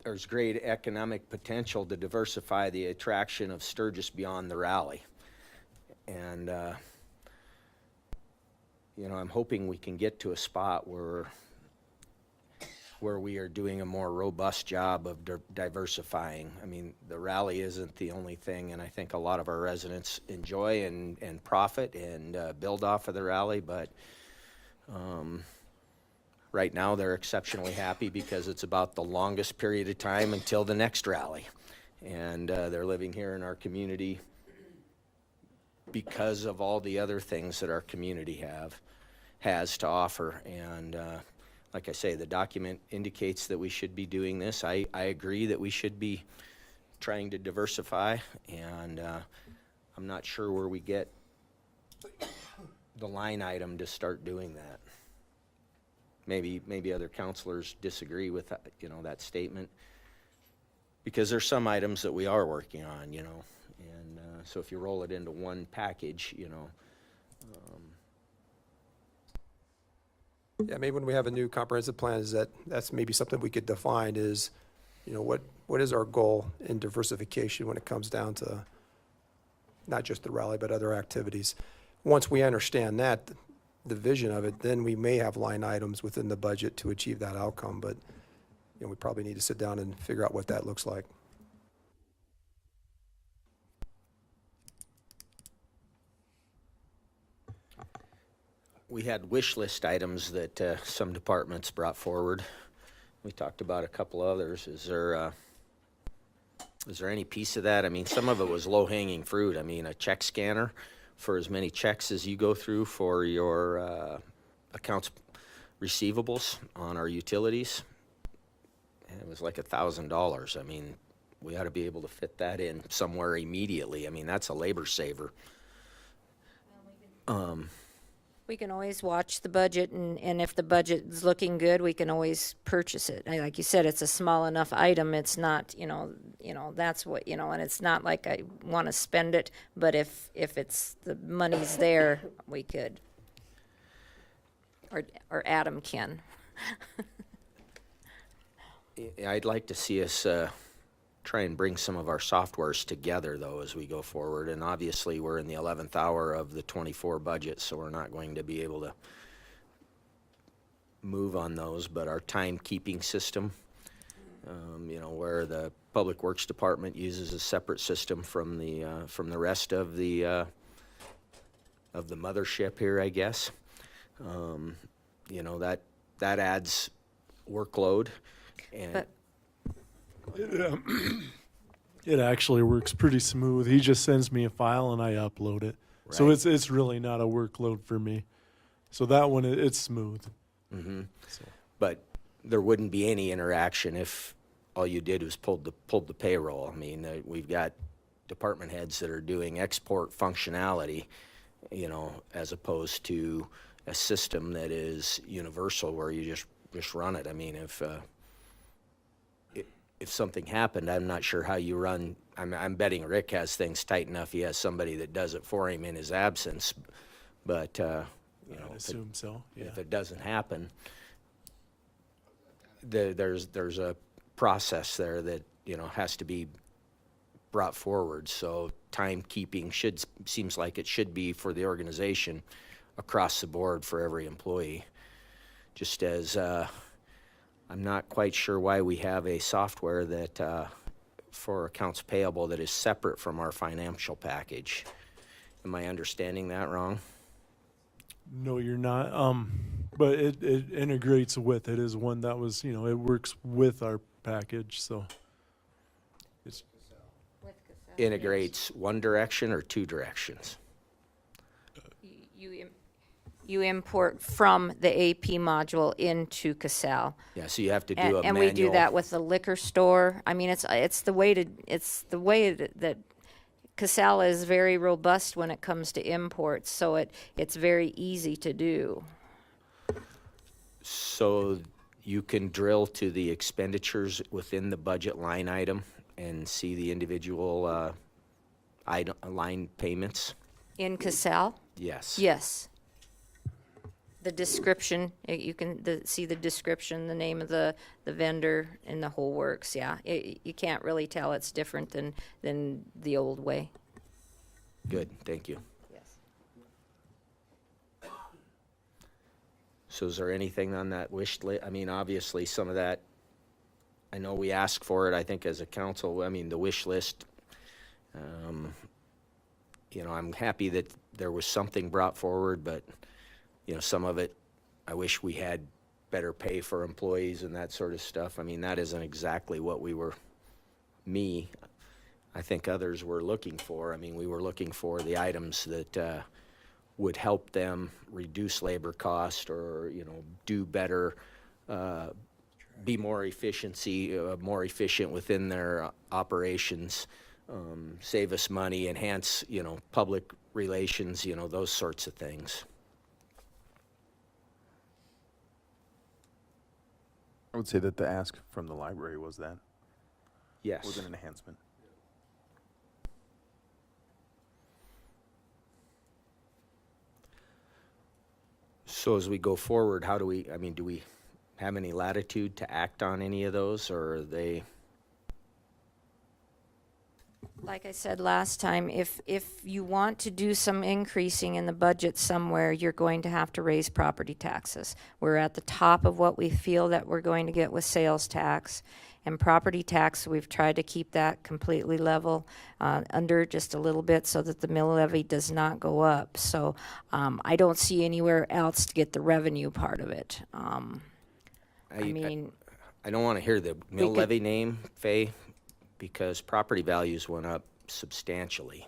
there's great economic potential to diversify the attraction of Sturgis beyond the rally. And, I'm hoping we can get to a spot where we are doing a more robust job of diversifying. I mean, the rally isn't the only thing, and I think a lot of our residents enjoy and profit and build off of the rally, but right now they're exceptionally happy because it's about the longest period of time until the next rally. And they're living here in our community because of all the other things that our community has to offer. And like I say, the document indicates that we should be doing this. I agree that we should be trying to diversify, and I'm not sure where we get the line item to start doing that. Maybe other counselors disagree with that, that statement, because there's some items that we are working on, and so if you roll it into one package,
Yeah, maybe when we have a new comprehensive plan, that's maybe something we could define is, what is our goal in diversification when it comes down to not just the rally, but other activities. Once we understand that, the vision of it, then we may have line items within the budget to achieve that outcome, but we probably need to sit down and figure out what that looks like.
We had wish list items that some departments brought forward. We talked about a couple others. Is there any piece of that? I mean, some of it was low-hanging fruit. I mean, a check scanner for as many checks as you go through for your accounts receivables on our utilities. And it was like $1,000. I mean, we ought to be able to fit that in somewhere immediately. I mean, that's a labor saver.
We can always watch the budget, and if the budget is looking good, we can always purchase it. Like you said, it's a small enough item. It's not, that's what, and it's not like I want to spend it, but if it's the money's there, we could. Or Adam can.
I'd like to see us try and bring some of our softwares together, though, as we go forward. And obviously, we're in the 11th hour of the 24 budget, so we're not going to be able to move on those. But our timekeeping system, where the Public Works Department uses a separate system from the rest of the mothership here, I guess. That adds workload. And
it actually works pretty smooth. He just sends me a file and I upload it. So
Right.
it's really not a workload for me. So that one, it's smooth. So,
But there wouldn't be any interaction if all you did was pulled the payroll. I mean, we've got department heads that are doing export functionality, you know, as opposed to a system that is universal where you just run it. I mean, if something happened, I'm not sure how you run. I'm betting Rick has things tight enough. He has somebody that does it for him in his absence. But you know,
I'd assume so, yeah.
if it doesn't happen, there's a process there that, you know, has to be brought forward. So timekeeping seems like it should be for the organization across the board for every employee. Just as I'm not quite sure why we have a software that for accounts payable that is separate from our financial package. Am I understanding that wrong?
no, you're not. But it integrates with it, is one that was, you know, it works with our package, so. It's,
Integrates one direction or two directions?
You import from the AP module into Casell.
Yeah, so you have to do
And,
a
and
manual.
we do that with the liquor store. I mean, it's the way that Casell is very robust when it comes to imports, so it's very easy to do.
So you can drill to the expenditures within the budget line item and see the individual line payments?
In Casell?
Yes.
Yes. The description, you can see the description, the name of the vendor, and the whole works, yeah. You can't really tell it's different than the old way.
Good, thank you.
Yes.
So is there anything on that wish list? I mean, obviously, some of that, I know we ask for it, I think, as a council. I mean, the wish list, you know, I'm happy that there was something brought forward, but, you know, some of it, I wish we had better pay for employees and that sort of stuff. I mean, that isn't exactly what I think others were looking for. I mean, we were looking for the items that would help them reduce labor cost or, you know, do better, be more efficient within their operations, save us money, enhance, you know, public relations, you know, those sorts of things.
I would say that the ask from the library was that.
Yes.
Was an enhancement.
So as we go forward, do we have any latitude to act on any of those, or are they?
Like I said last time, if you want to do some increasing in the budget somewhere, you're going to have to raise property taxes. We're at the top of what we feel that we're going to get with sales tax. And property tax, we've tried to keep that completely level, under just a little bit so that the mill levy does not go up. So I don't see anywhere else to get the revenue part of it. I mean,
I don't want to hear the mill
could-
levy name, Faye, because property values went up substantially.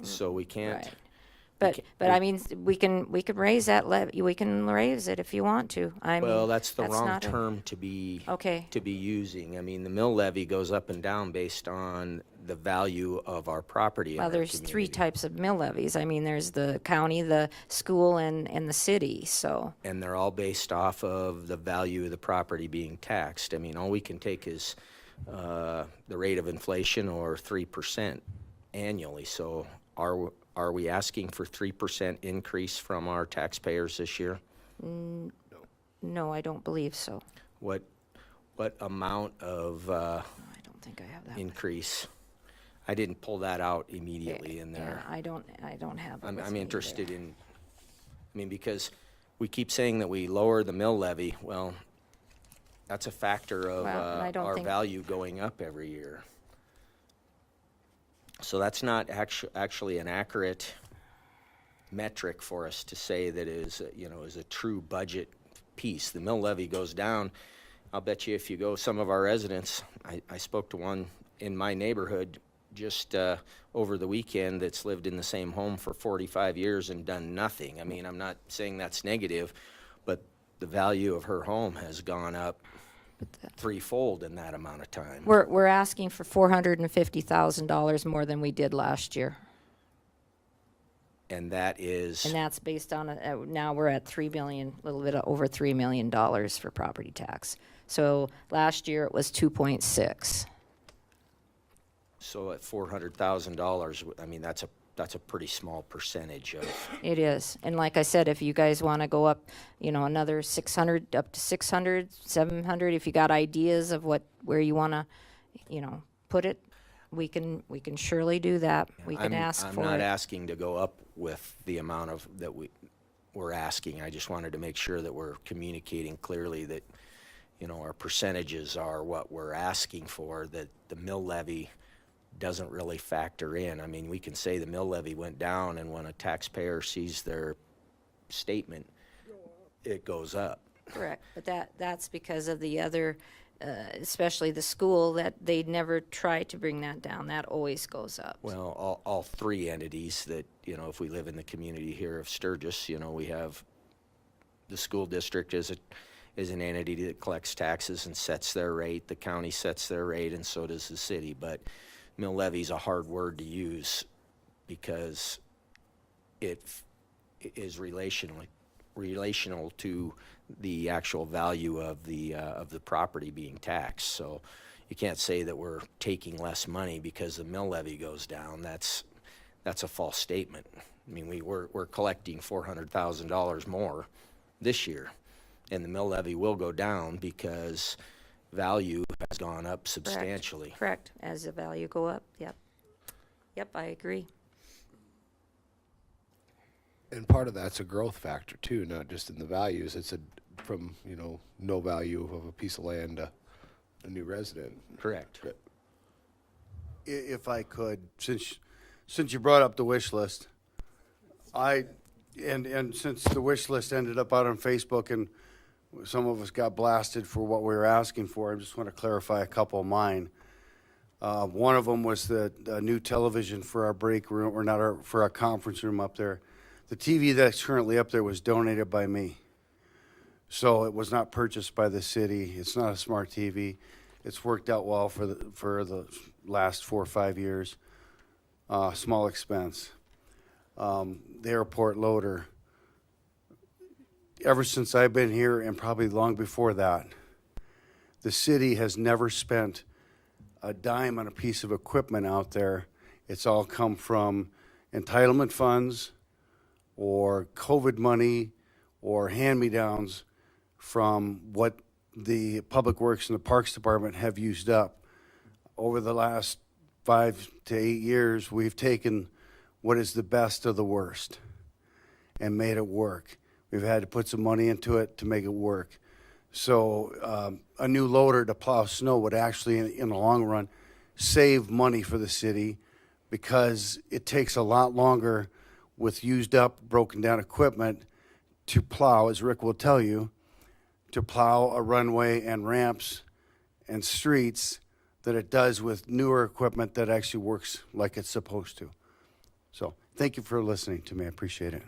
So we can't.
Right. But I mean, we can raise that levy. We can raise it if you want to. I mean,
Well, that's the wrong
not
term to be
Okay.
using. I mean, the mill levy goes up and down based on the value of our property. in
Well,
our
there's three
community.
types of mill levies. I mean, there's the county, the school, and the city, so.
And they're all based off of the value of the property being taxed. I mean, all we can take is the rate of inflation or 3% annually. So are we asking for 3% increase from our taxpayers this year?
No, I don't believe so.
What amount of
I don't think I have that.
increase? I didn't pull that out immediately in there.
Yeah, I don't have it with
I'm
me
interested
either.
in, I mean, because we keep saying that we lower the mill levy. Well, that's a factor of
Well, and I don't
our
think-
value going up every year. So that's not actually an accurate metric for us to say that is a true budget piece. The mill levy goes down. I'll bet you if you go, some of our residents, I spoke to one in my neighborhood just over the weekend that's lived in the same home for 45 years and done nothing. I mean, I'm not saying that's negative, but the value of her home has gone up threefold in that amount of time.
We're asking for $450,000 more than we did last year.
And that is,
And that's based on, now we're at 3 million, a little bit over $3 million for property tax. So last year it was 2.6.
so at $400,000, I mean, that's a pretty small percentage of,
It is. And like I said, if you guys want to go up, another 600, up to 600, 700, if you got ideas of where you want to, put it, we can surely do that. We can ask for it.
I'm not asking to go up with the amount of, that we're asking. I just wanted to make sure that we're communicating clearly that, our percentages are what we're asking for, that the mill levy doesn't really factor in. I mean, we can say the mill levy went down, and when a taxpayer sees their statement, it goes up.
Correct. But that's because of the other, especially the school, that they never try to bring that down. That always goes up.
Well, all three entities that, if we live in the community here of Sturgis, we have the school district is an entity that collects taxes and sets their rate. The county sets their rate, and so does the city. But mill levy is a hard word to use because it is relational to the actual value of the property being taxed. So you can't say that we're taking less money because the mill levy goes down. That's a false statement. I mean, we're collecting $400,000 more this year, and the mill levy will go down because value has gone up substantially.
Correct. As the value go up. Yep. Yep, I agree.
And part of that's a growth factor too, not just in the values. It's from no value of a piece of land to a new resident.
Correct.
If I could, since you brought up the wish list, and since the wish list ended up out on Facebook and some of us got blasted for what we were asking for, I just want to clarify a couple of mine. One of them was the new television for our break room, or for our conference room up there. The TV that's currently up there was donated by me. So it was not purchased by the city. It's not a smart TV. It's worked out well for the last 4 or 5 years. Small expense. The airport loader. Ever since I've been here, and probably long before that, the city has never spent a dime on a piece of equipment out there. It's all come from entitlement funds or COVID money or hand-me-downs from what the Public Works and the Parks Department have used up. Over the last 5 to 8 years, we've taken what is the best of the worst and made it work. We've had to put some money into it to make it work. So a new loader to plow snow would actually, in the long run, save money for the city because it takes a lot longer with used up, broken down equipment to plow, as Rick will tell you, to plow a runway and ramps and streets than it does with newer equipment that actually works like it's supposed to. So thank you for listening to me. I appreciate it.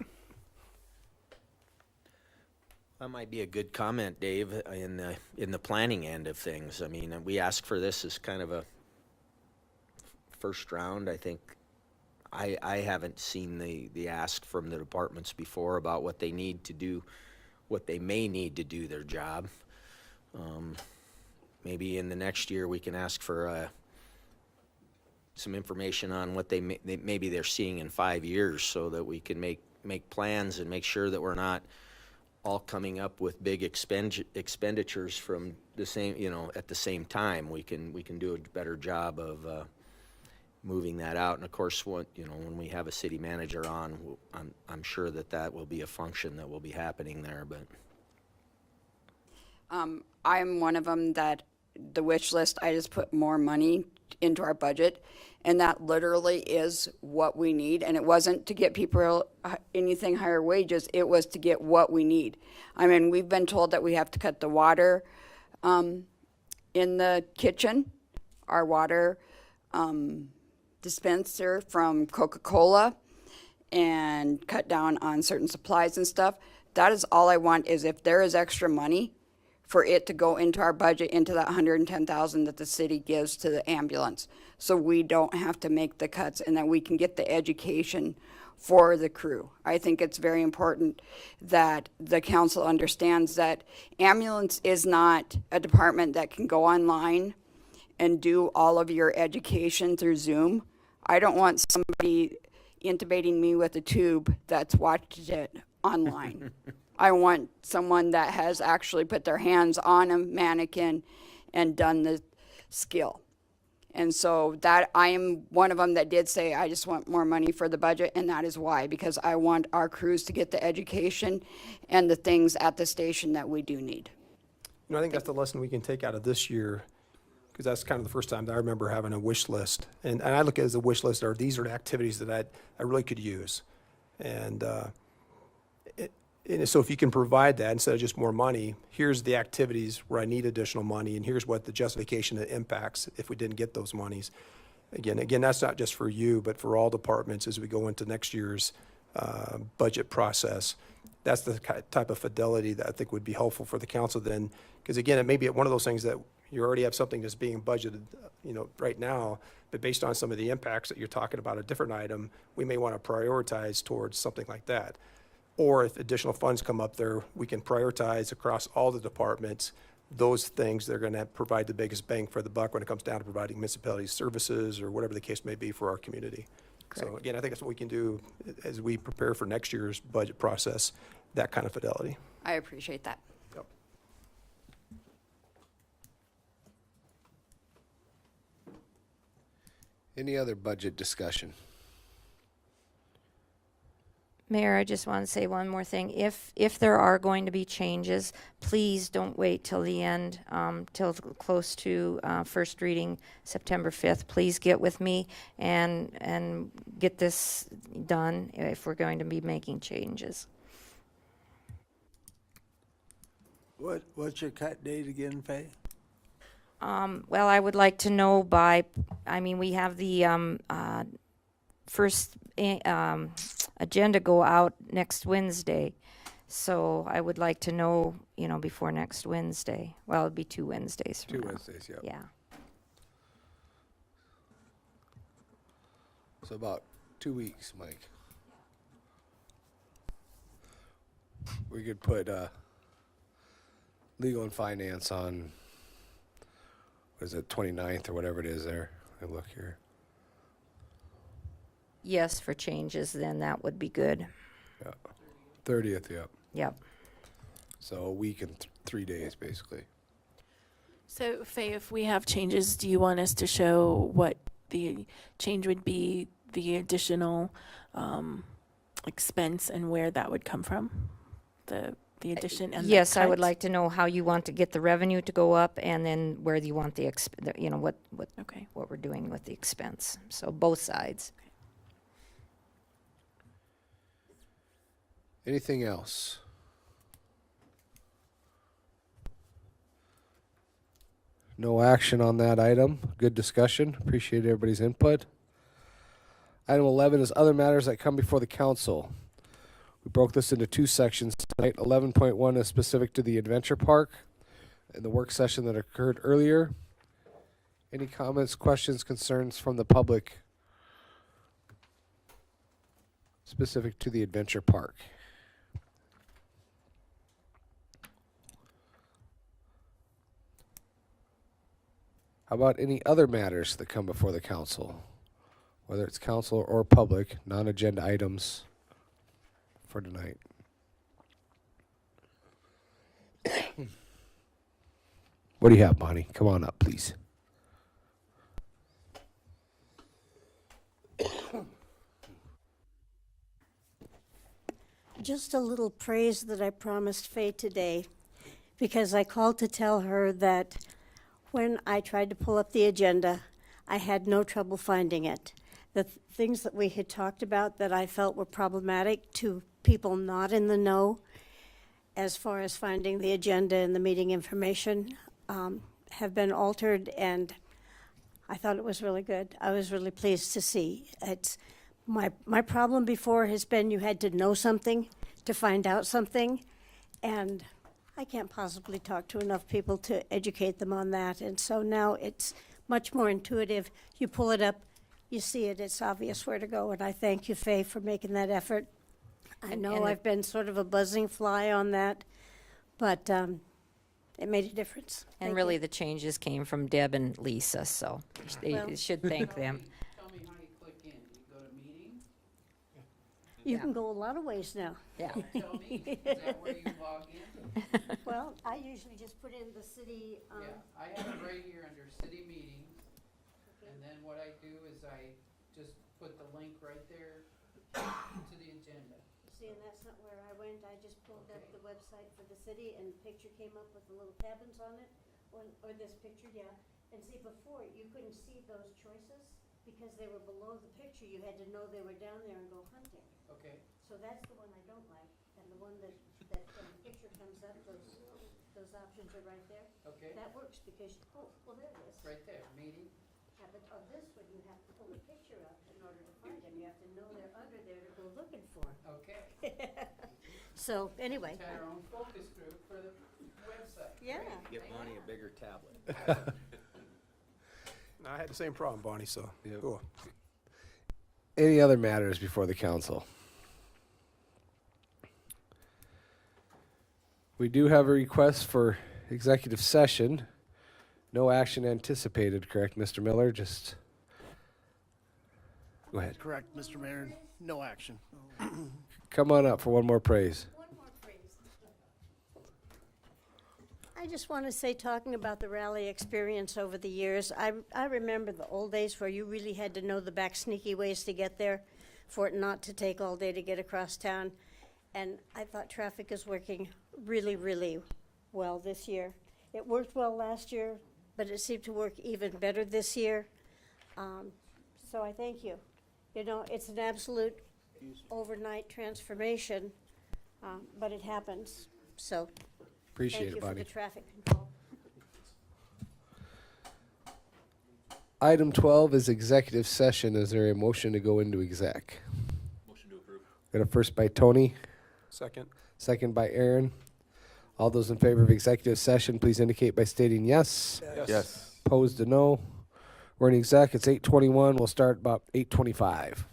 That might be a good comment, Dave, in the planning end of things. I mean, we asked for this as kind of a first round. I think I haven't seen the ask from the departments before about what they need to do, what they may need to do their job. Maybe in the next year we can ask for some information on what maybe they're seeing in 5 years, so that we can make plans and make sure that we're not all coming up with big expenditures from the same, at the same time. We can do a better job of moving that out. And of course, when we have a city manager on, I'm sure that will be a function that will be happening there. But
I'm one of them that the wish list, I just put more money into our budget, and that literally is what we need. And it wasn't to get people anything higher wages, it was to get what we need. I mean, we've been told that we have to cut the water in the kitchen, our water dispenser from Coca-Cola, and cut down on certain supplies and stuff. That is all I want, is if there is extra money, for it to go into our budget, into that 110,000 that the city gives to the ambulance, so we don't have to make the cuts, and that we can get the education for the crew. I think it's very important that the council understands that ambulance is not a department that can go online and do all of your education through Zoom. I don't want somebody intubating me with a tube that's watched it online. I want someone that has actually put their hands on a mannequin and done the skill. And so that, I am one of them that did say, I just want more money for the budget, and that is why, because I want our crews to get the education and the things at the station that we do need.
I think that's the lesson we can take out of this year, because that's kind of the first time that I remember having a wish list. And I look at it as a wish list, or these are the activities that I really could use. And so if you can provide that instead of just more money, here's the activities where I need additional money, and here's what the justification that impacts if we didn't get those monies. Again, that's not just for you, but for all departments as we go into next year's budget process. That's the type of fidelity that I think would be helpful for the council then, because again, it may be one of those things that you already have something that's being budgeted, right now, but based on some of the impacts that you're talking about, a different item, we may want to prioritize towards something like that. Or if additional funds come up there, we can prioritize across all the departments those things that are going to provide the biggest bang for the buck when it comes down to providing municipality services or whatever the case may be for our community.
Correct.
So again, I think that's what we can do as we prepare for next year's budget process, that kind of fidelity.
I appreciate that.
Yep.
Any other budget discussion?
Mayor, I just want to say one more thing. If there are going to be changes, please don't wait till the end, till close to first reading, September 5th. Please get with me and get this done if we're going to be making changes.
What's your cut date again, Faye?
Well, I would like to know we have the first agenda go out next Wednesday. So I would like to know, before next Wednesday. Well, it'll be 2 Wednesdays from now.
2 Wednesdays, yep.
Yeah.
So about 2 weeks, Mike. We could put legal and finance on, what is it, 29th or whatever it is there. I look here.
Yes, for changes, then that would be good.
Yeah. 30th, yep.
Yep.
So a week and 3 days, basically.
So, Faye, if we have changes, do you want us to show what the change would be, the additional expense, and where that would come from? The addition and
yes,
the
I would
cut?
like to know how you want to get the revenue to go up, and then where you want what we're doing with the expense. So both sides.
Anything else? No action on that item. Good discussion. Appreciate everybody's input. Item 11 is other matters that come before the council. We broke this into 2 sections tonight. 11.1 is specific to the adventure park and the work session that occurred earlier. Any comments, questions, concerns from the public specific to the adventure park? How about any other matters that come before the council? Whether it's council or public, non-agenda items for tonight. What do you have, Bonnie? Come on up, please.
Just a little praise that I promised Faye today, because I called to tell her that when I tried to pull up the agenda, I had no trouble finding it. The things that we had talked about that I felt were problematic to people not in the know, as far as finding the agenda and the meeting information, have been altered, and I thought it was really good. I was really pleased to see. It's my problem before has been you had to know something to find out something. And I can't possibly talk to enough people to educate them on that. And so now it's much more intuitive. You pull it up, you see it, it's obvious where to go. And I thank you, Faye, for making that effort. I know I've been sort of a buzzing fly on that, but it made a difference.
And
Thank
really
you.
the changes came from Deb and Lisa, so they
Well-
should thank them.
Tell me how you click in. Do you go to meeting?
You can go a lot of ways now.
Yeah.
Tell me, is that where you log in?
Well, I usually just put in the city,
Yeah, I have it right here under city meetings. And then what I do is I just put the link right there to the agenda.
see, and that's not where I went. I just pulled up the website for the city and the picture came up with the little cabins on it, or this picture, yeah. And see, before, you couldn't see those choices because they were below the picture. You had to know they were down there and go hunting.
Okay.
So that's the one I don't like, and the one that when the picture comes up, those options are right there.
Okay.
That works because, oh, well, there it is.
Right there, meeting.
Yeah, but on this one, you have to pull the picture up in order to find them. You have to know they're under there to go looking for 'em.
Okay.
So, anyway.
Had our own focus group for the website.
Yeah.
Get Bonnie a bigger tablet.
I had the same problem, Bonnie, so,
Yep.
cool.
Any other matters before the council? We do have a request for executive session. No action anticipated, correct, Mr. Miller? Just go ahead.
Correct, Mr. Mayor. No action.
Come on up for one more praise.
I just want to say, talking about the rally experience over the years, I remember the old days where you really had to know the back sneaky ways to get there for it not to take all day to get across town. And I thought traffic is working really, really well this year. It worked well last year, but it seemed to work even better this year. So I thank you. You know, it's an absolute overnight transformation, but it happens. So
Appreciate
thank
it,
you for
Bonnie.
the traffic control.
Item 12 is executive session. Is there a motion to go into exec?
Motion to approve.
Got a first by Tony,
Second.
second by Aaron. All those in favor of executive session, please indicate by stating yes.
Yes.
Opposed to no. We're in exec. It's 8:21. We'll start about 8:25.